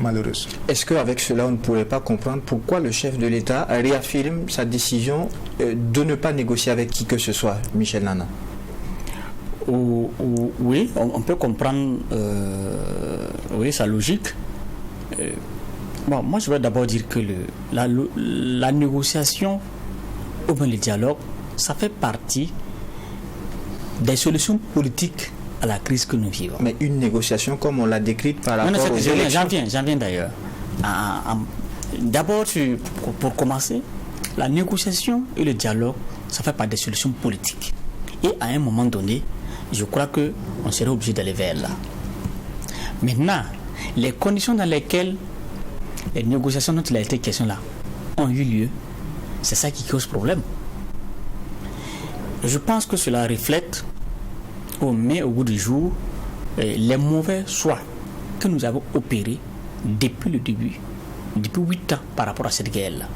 malheureuses. Est-ce qu'avec cela, on ne pourrait pas comprendre pourquoi le chef de l'État réaffirme sa décision de ne pas négocier avec qui que ce soit, Michel Nana? Oui, on peut comprendre sa logique. Bon, moi je voudrais d'abord dire que la négociation ou bien le dialogue, ça fait partie des solutions politiques à la crise que nous vivons. Mais une négociation comme on l'a décrite par rapport aux élections. J'en viens d'ailleurs. D'abord, pour commencer, la négociation et le dialogue, ça fait partie des solutions politiques. Et à un moment donné, je crois qu'on serait obligé d'aller vers là. Maintenant, les conditions dans lesquelles les négociations dont il a été question là ont eu lieu, c'est ça qui cause problème. Je pense que cela reflète ou met au bout du jour les mauvais choix que nous avons opérés depuis le début, depuis 8 ans par rapport à cette guerre-là.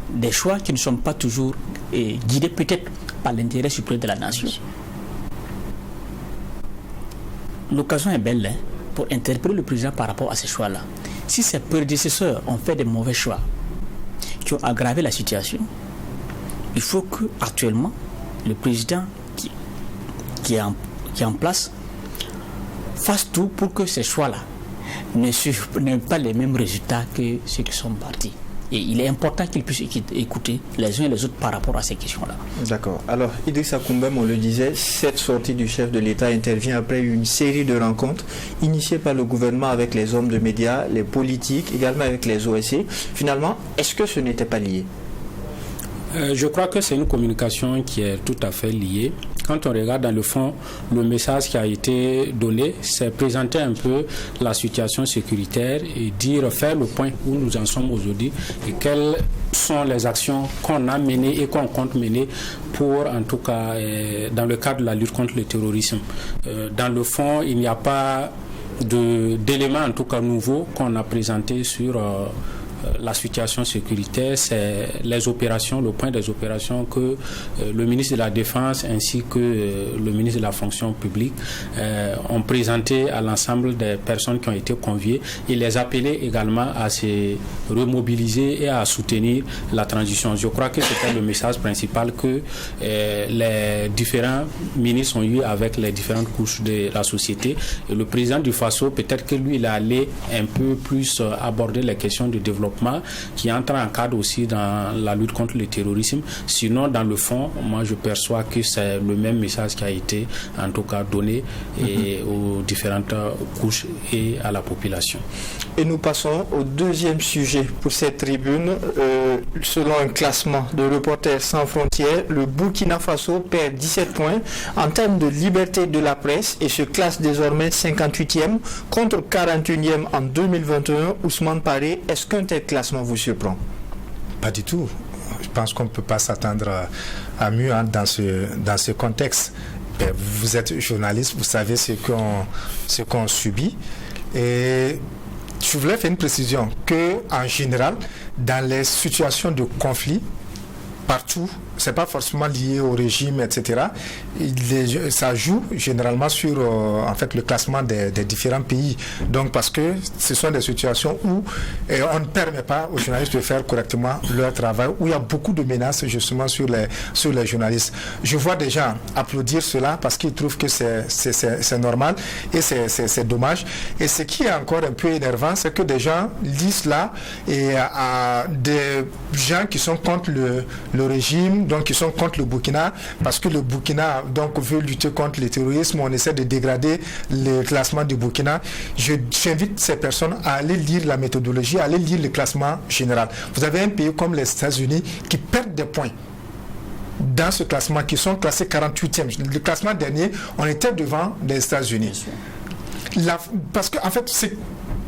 Des choix qui ne sont pas toujours guidés peut-être par l'intérêt suprême de la nation. L'occasion est belle pour interpeller le président par rapport à ces choix-là. Si ses prédécesseurs ont fait des mauvais choix qui ont aggravé la situation, il faut qu'actuellement, le président qui est en place fasse tout pour que ces choix-là n'aient pas les mêmes résultats que ceux qui sont partis. Et il est important qu'il puisse écouter les uns et les autres par rapport à ces questions-là. D'accord. Alors, Idrissa Koumbem, on le disait, cette sortie du chef de l'État intervient après une série de rencontres initiées par le gouvernement avec les hommes de médias, les politiques, également avec les OSC. Finalement, est-ce que ce n'était pas lié ? Je crois que c'est une communication qui est tout à fait liée. Quand on regarde dans le fond, le message qui a été donné, c'est présenter un peu la situation sécuritaire et faire le point où nous en sommes aujourd'hui et quelles sont les actions qu'on a menées et qu'on compte mener pour, en tout cas, dans le cadre de la lutte contre le terrorisme. Dans le fond, il n'y a pas d'éléments, en tout cas, nouveaux qu'on a présentés sur la situation sécuritaire, c'est les opérations, le point des opérations que le ministre de la Défense ainsi que le ministre de la Fonction publique ont présenté à l'ensemble des personnes qui ont été conviées et les appeler également à se remobiliser et à soutenir la transition. Je crois que c'était le message principal que les différents ministres ont eu avec les différentes couches de la société. Et le président du FASO, peut-être que lui, il est allé un peu plus aborder les questions de développement qui entre en cadre aussi dans la lutte contre le terrorisme. Sinon, dans le fond, moi je perçois que c'est le même message qui a été en tout cas donné aux différentes couches et à la population. Et nous passons au deuxième sujet pour cette tribune. Selon un classement de Reporters sans frontières, le Burkina Faso perd 17 points en termes de liberté de la presse et se classe désormais 58e contre 41e en 2021. Ousmane Paré, est-ce qu'un tel classement vous surprend? Pas du tout. Je pense qu'on ne peut pas s'attendre à mieux dans ce contexte. Vous êtes journaliste, vous savez ce qu'on subit. Et je voulais faire une précision qu'en général, dans les situations de conflit, partout, c'est pas forcément lié au régime, etc. Ça joue généralement sur en fait le classement des différents pays. Donc parce que ce sont des situations où on ne permet pas aux journalistes de faire correctement leur travail, où il y a beaucoup de menaces justement sur les journalistes. Je vois des gens applaudir cela parce qu'ils trouvent que c'est normal et c'est dommage. Et ce qui est encore un peu énervant, c'est que des gens lisent là et des gens qui sont contre le régime, donc qui sont contre le Burkina, parce que le Burkina donc veut lutter contre le terrorisme, on essaie de dégrader le classement du Burkina. J'invite ces personnes à aller lire la méthodologie, à aller lire le classement général. Vous avez un pays comme les États-Unis qui perdent des points dans ce classement, qui sont classés 48e. Le classement dernier, on était devant les États-Unis. Parce qu'en fait, c'est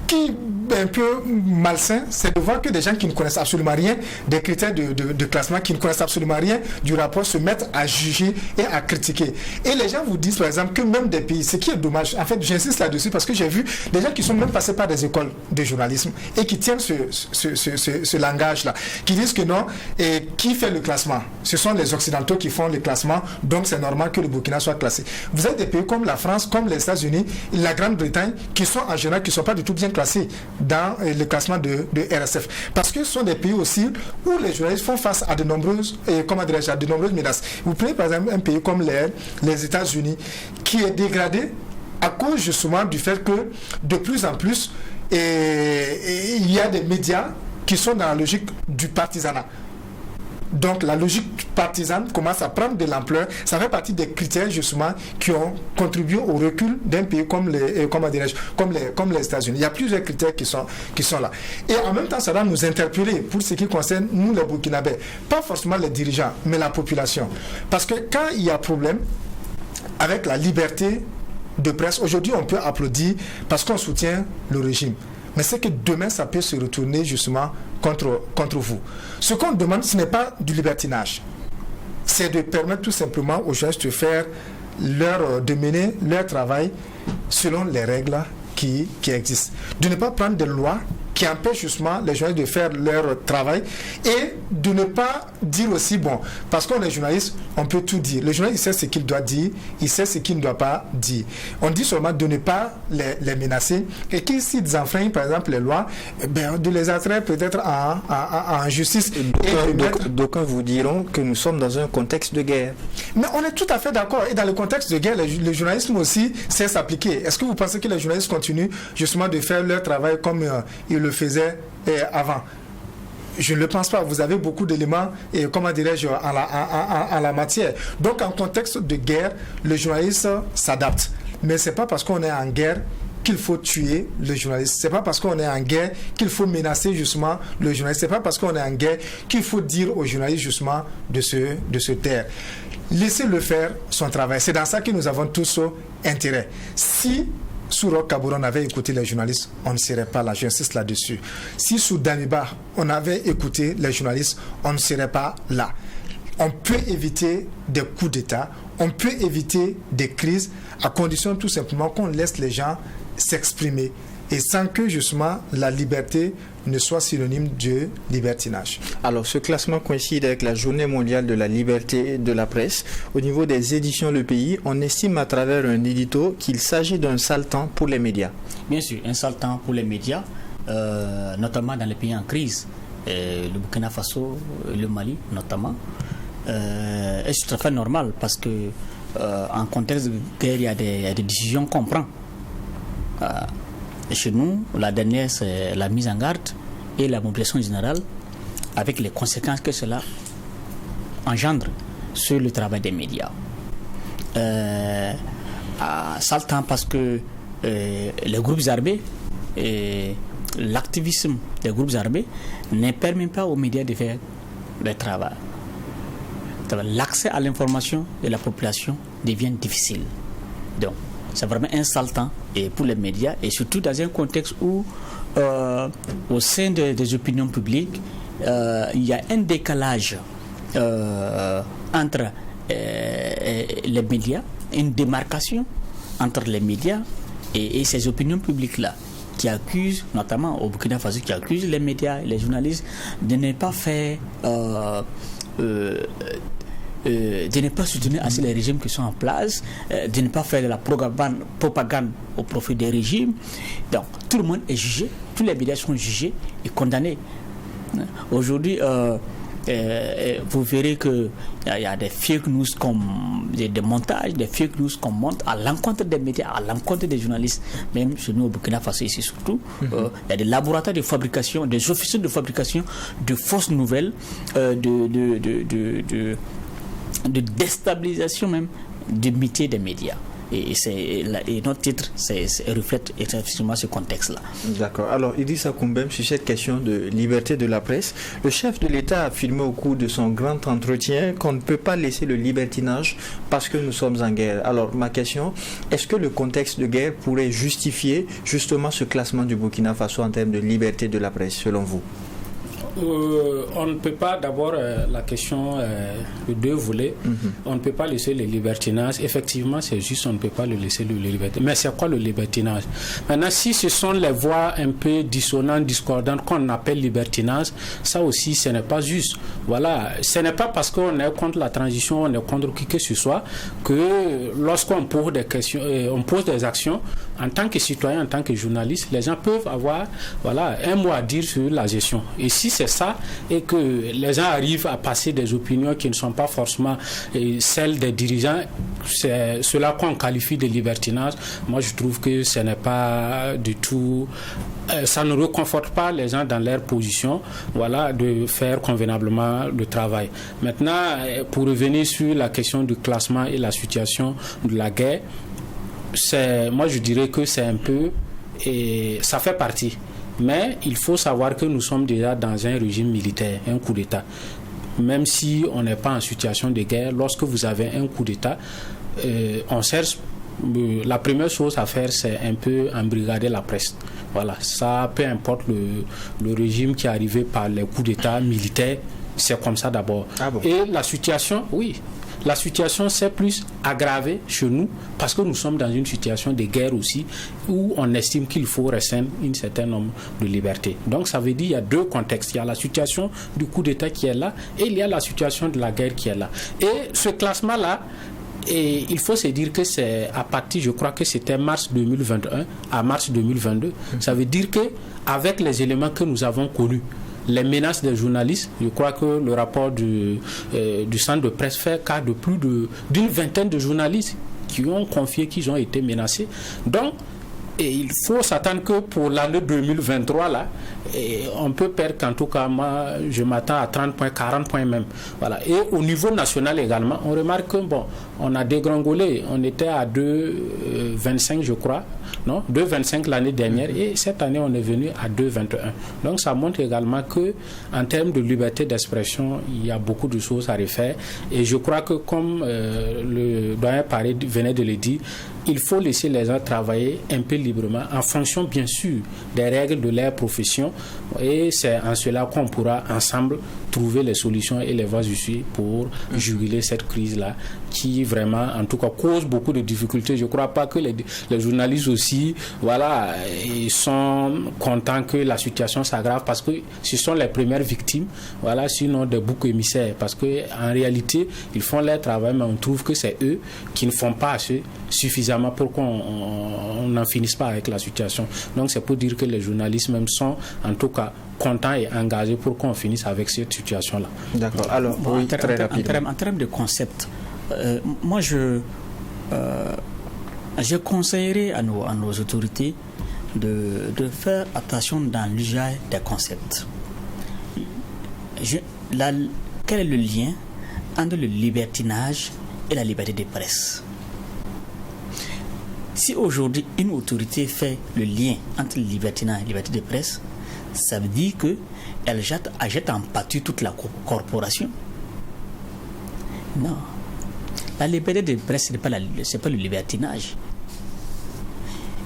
qui un peu malsain, c'est de voir que des gens qui ne connaissent absolument rien des critères de classement, qui ne connaissent absolument rien du rapport, se mettent à juger et à critiquer. Et les gens vous disent par exemple que même des pays, ce qui est dommage, en fait j'insiste là-dessus parce que j'ai vu des gens qui sont même passés par des écoles de journalisme et qui tiennent ce langage-là, qui disent que non, et qui fait le classement? Ce sont les Occidentaux qui font le classement, donc c'est normal que le Burkina soit classé. Vous avez des pays comme la France, comme les États-Unis, la Grande-Bretagne, qui sont en général, qui ne sont pas du tout bien classés dans le classement de RSF. Parce que ce sont des pays aussi où les journalistes font face à de nombreuses menaces. Vous prenez par exemple un pays comme les États-Unis, qui est dégradé à cause justement du fait que de plus en plus, il y a des médias qui sont dans la logique du partisanat. Donc la logique partisane commence à prendre de l'ampleur. Ça fait partie des critères justement qui ont contribué au recul d'un pays comme les États-Unis. Il y a plusieurs critères qui sont là. Et en même temps, ça doit nous interpeller pour ce qui concerne nous les Burkinabés. Pas forcément les dirigeants, mais la population. Parce que quand il y a problème avec la liberté de presse, aujourd'hui on peut applaudir parce qu'on soutient le régime. Mais c'est que demain, ça peut se retourner justement contre vous. Ce qu'on demande, ce n'est pas du libertinage. C'est de permettre tout simplement aux journalistes de mener leur travail selon les règles qui existent. De ne pas prendre des lois qui empêchent justement les journalistes de faire leur travail et de ne pas dire aussi, bon, parce qu'on est journaliste, on peut tout dire. Le journaliste, il sait ce qu'il doit dire, il sait ce qu'il ne doit pas dire. On dit seulement de ne pas les menacer et qu'ils, s'ils enfreignent, par exemple, les lois, de les attraire peut-être en justice. D'aucuns vous diront que nous sommes dans un contexte de guerre. Mais on est tout à fait d'accord. Et dans le contexte de guerre, le journalisme aussi sait s'appliquer. Est-ce que vous pensez que les journalistes continuent justement de faire leur travail comme ils le faisaient avant? Je ne le pense pas. Vous avez beaucoup d'éléments, comment dirais-je, en la matière. Donc, en contexte de guerre, le journaliste s'adapte. Mais ce n'est pas parce qu'on est en guerre qu'il faut tuer le journaliste. Ce n'est pas parce qu'on est en guerre qu'il faut menacer justement le journaliste. Ce n'est pas parce qu'on est en guerre qu'il faut dire au journaliste justement de se taire. Laissez-le faire son travail. C'est dans ça que nous avons tous intérêt. Si sous Roch Kaboré on avait écouté les journalistes, on ne serait pas là. J'insiste là-dessus. Si sous Damiba on avait écouté les journalistes, on ne serait pas là. On peut éviter des coups d'État, on peut éviter des crises, à condition tout simplement qu'on laisse les gens s'exprimer et sans que justement la liberté ne soit synonyme de libertinage. Alors ce classement coïncide avec la journée mondiale de la liberté de la presse. Au niveau des éditions Le Pays, on estime à travers un édito qu'il s'agit d'un sale temps pour les médias. Bien sûr, un sale temps pour les médias, notamment dans les pays en crise, le Burkina Faso, le Mali notamment. Et c'est tout à fait normal parce que en contexte de guerre, il y a des décisions qu'on prend. Chez nous, la dernière, c'est la mise en garde et la mobilisation générale avec les conséquences que cela engendre sur le travail des médias. Ça le temps parce que les groupes armés et l'activisme des groupes armés ne permet pas aux médias de faire leur travail. L'accès à l'information de la population devient difficile. Donc, c'est vraiment un sale temps et pour les médias et surtout dans un contexte où au sein des opinions publiques il y a un décalage entre les médias, une démarcation entre les médias et ces opinions publiques-là qui accusent, notamment au Burkina Faso, qui accusent les médias et les journalistes de ne pas faire de ne pas soutenir assez les régimes qui sont en place, de ne pas faire de la propagande au profit des régimes. Donc, tout le monde est jugé, tous les médias sont jugés et condamnés. Aujourd'hui, vous verrez qu'il y a des fake news, des montages, des fake news qu'on monte à l'encontre des médias, à l'encontre des journalistes, même chez nous au Burkina Faso ici surtout. Il y a des laboratoires de fabrication, des officines de fabrication de fausses nouvelles, de déstabilisation même du métier des médias. Et notre titre reflète effectivement ce contexte-là. D'accord. Alors, Idrissa Koumbem, sur cette question de liberté de la presse, le chef de l'État a affirmé au cours de son grand entretien qu'on ne peut pas laisser le libertinage parce que nous sommes en guerre. Alors, ma question, est-ce que le contexte de guerre pourrait justifier justement ce classement du Burkina Faso en termes de liberté de la presse, selon vous? On ne peut pas, d'abord, la question de deux volets, on ne peut pas laisser le libertinage. Effectivement, c'est juste, on ne peut pas le laisser le libertinage. Mais c'est quoi le libertinage? Maintenant, si ce sont les voix un peu dissonantes, discordantes, qu'on appelle libertinage, ça aussi, ce n'est pas juste. Voilà, ce n'est pas parce qu'on est contre la transition, on est contre qui que ce soit, que lorsqu'on pose des questions, on pose des actions, en tant que citoyen, en tant que journaliste, les gens peuvent avoir un mot à dire sur la gestion. Et si c'est ça et que les gens arrivent à passer des opinions qui ne sont pas forcément celles des dirigeants, c'est cela qu'on qualifie de libertinage. Moi, je trouve que ce n'est pas du tout... ça ne réconforte pas les gens dans leur position, voilà, de faire convenablement le travail. Maintenant, pour revenir sur la question du classement et la situation de la guerre, moi je dirais que c'est un peu... et ça fait partie. Mais il faut savoir que nous sommes déjà dans un régime militaire, un coup d'État. Même si on n'est pas en situation de guerre, lorsque vous avez un coup d'État, on cherche... la première chose à faire, c'est un peu embrigader la presse. Voilà, ça, peu importe le régime qui est arrivé par les coups d'État militaires, c'est comme ça d'abord. Ah bon? Et la situation, oui, la situation s'est plus aggravée chez nous parce que nous sommes dans une situation de guerre aussi où on estime qu'il faut restreindre un certain nombre de libertés. Donc ça veut dire qu'il y a deux contextes. Il y a la situation du coup d'État qui est là et il y a la situation de la guerre qui est là. Et ce classement-là, et il faut se dire que c'est à partir, je crois que c'était mars 2021 à mars 2022. Ça veut dire que avec les éléments que nous avons connus, les menaces des journalistes, je crois que le rapport du centre de presse fait cas de plus d'une vingtaine de journalistes qui ont confié qu'ils ont été menacés. Donc, et il faut s'attendre que pour l'année 2023, là, on peut perdre qu'en tout cas, moi, je m'attends à 30 points, 40 points même. Voilà. Et au niveau national également, on remarque que, bon, on a dégringolé. On était à 2,25, je crois, non, 2,25 l'année dernière, et cette année, on est venu à 2,21. Donc, ça montre également que, en termes de liberté d'expression, il y a beaucoup de choses à refaire. Et je crois que, comme le doyen Paré venait de le dire, il faut laisser les gens travailler un peu librement, en fonction bien sûr des règles de leur profession, et c'est en cela qu'on pourra ensemble trouver les solutions et les voies d'issue pour juguler cette crise-là qui vraiment, en tout cas, cause beaucoup de difficultés. Je ne crois pas que les journalistes aussi, voilà, ils sont contents que la situation s'aggrave parce que ce sont les premières victimes, voilà, sinon des boucs émissaires, parce qu'en réalité, ils font leur travail, mais on trouve que c'est eux qui ne font pas assez suffisamment pour qu'on n'en finisse pas avec la situation. Donc c'est pour dire que les journalistes même sont en tout cas contents et engagés pour qu'on finisse avec cette situation-là. D'accord. Alors, oui, très rapidement. En termes de concept, moi je conseillerais à nos autorités de faire attention dans l'usage des concepts. Quel est le lien entre le libertinage et la liberté de presse? Si aujourd'hui une autorité fait le lien entre le libertinage et la liberté de presse, ça veut dire qu'elle jette en pâture toute la corporation. Non. La liberté de presse, ce n'est pas le libertinage.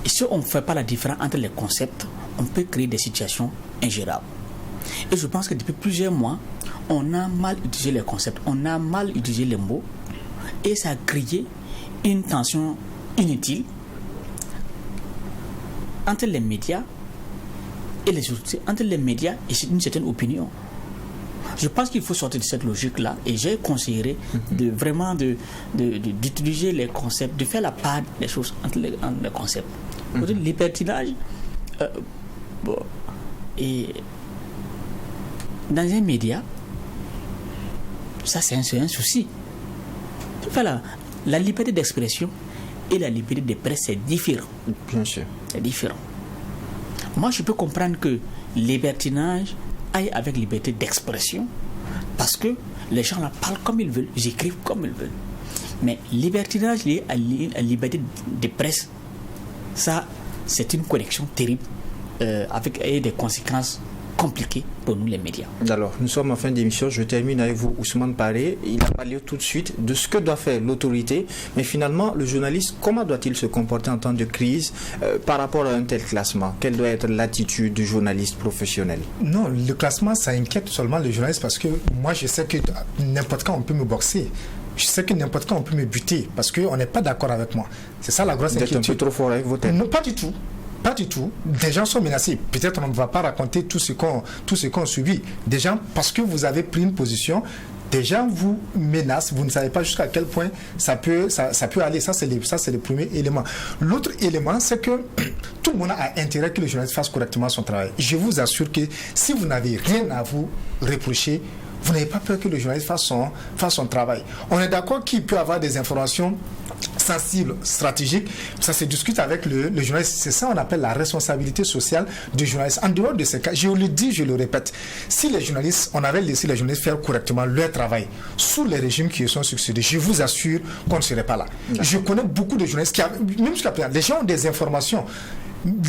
Et si on ne fait pas la différence entre les concepts, on peut créer des situations ingérables. Et je pense que depuis plusieurs mois, on a mal utilisé les concepts, on a mal utilisé les mots, et ça a créé une tension inutile entre les médias et les autorités, entre les médias et une certaine opinion. Je pense qu'il faut sortir de cette logique-là, et j'ai conseillé d'utiliser les concepts, de faire la part des choses entre les concepts. Le libertinage, et dans un média, ça c'est un souci. Voilà, la liberté d'expression et la liberté de presse, c'est différent. Bien sûr. C'est différent. Moi, je peux comprendre que libertinage aille avec liberté d'expression parce que les gens la parlent comme ils veulent, ils écrivent comme ils veulent. Mais libertinage lié à la liberté de presse, ça, c'est une connexion terrible avec des conséquences compliquées pour nous les médias. Alors, nous sommes en fin d'émission. Je termine avec vous, Ousmane Paré. Il a parlé tout de suite de ce que doit faire l'autorité, mais finalement, le journaliste, comment doit-il se comporter en temps de crise par rapport à un tel classement? Quelle doit être l'attitude du journaliste professionnel? Non, le classement, ça inquiète seulement le journaliste parce que moi, je sais que n'importe quand on peut me boxer. Je sais que n'importe quand on peut me buter parce qu'on n'est pas d'accord avec moi. C'est ça la grosse inquiétude. Vous êtes un peu trop fort avec vos thèmes. Non, pas du tout. Pas du tout. Des gens sont menacés. Peut-être on ne va pas raconter tout ce qu'on subit. Des gens, parce que vous avez pris une position des gens vous menacent, vous ne savez pas jusqu'à quel point ça peut aller. Ça, c'est le premier élément. L'autre élément, c'est que tout le monde a intérêt que le journaliste fasse correctement son travail. Je vous assure que si vous n'avez rien à vous reprocher, vous n'avez pas peur que le journaliste fasse son travail. On est d'accord qu'il peut avoir des informations sensibles, stratégiques. Ça se discute avec le journaliste. C'est ça qu'on appelle la responsabilité sociale du journaliste. En dehors de ces cas, je le dis, je le répète, si les journalistes, on avait laissé les journalistes faire correctement leur travail sous les régimes qui sont succédés, je vous assure qu'on ne serait pas là. Je connais beaucoup de journalistes même jusqu'à présent, les gens ont des informations,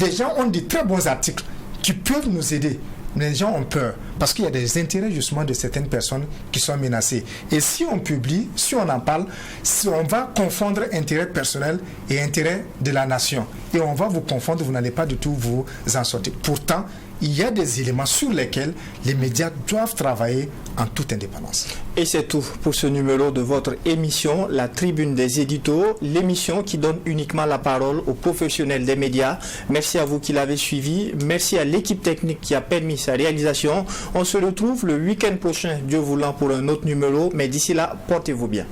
les gens ont de très bons articles qui peuvent nous aider. Les gens ont peur parce qu'il y a des intérêts justement de certaines personnes qui sont menacées. Et si on publie, si on en parle, si on va confondre intérêt personnel et intérêt de la nation. Et on va vous confondre, vous n'allez pas du tout vous en sortir. Pourtant, il y a des éléments sur lesquels les médias doivent travailler en toute indépendance. Et c'est tout pour ce numéro de votre émission, La Tribune des éditos, l'émission qui donne uniquement la parole aux professionnels des médias. Merci à vous qui l'avez suivi. Merci à l'équipe technique qui a permis sa réalisation. On se retrouve le week-end prochain, Dieu voulant, pour un autre numéro. Mais d'ici là, portez-vous bien.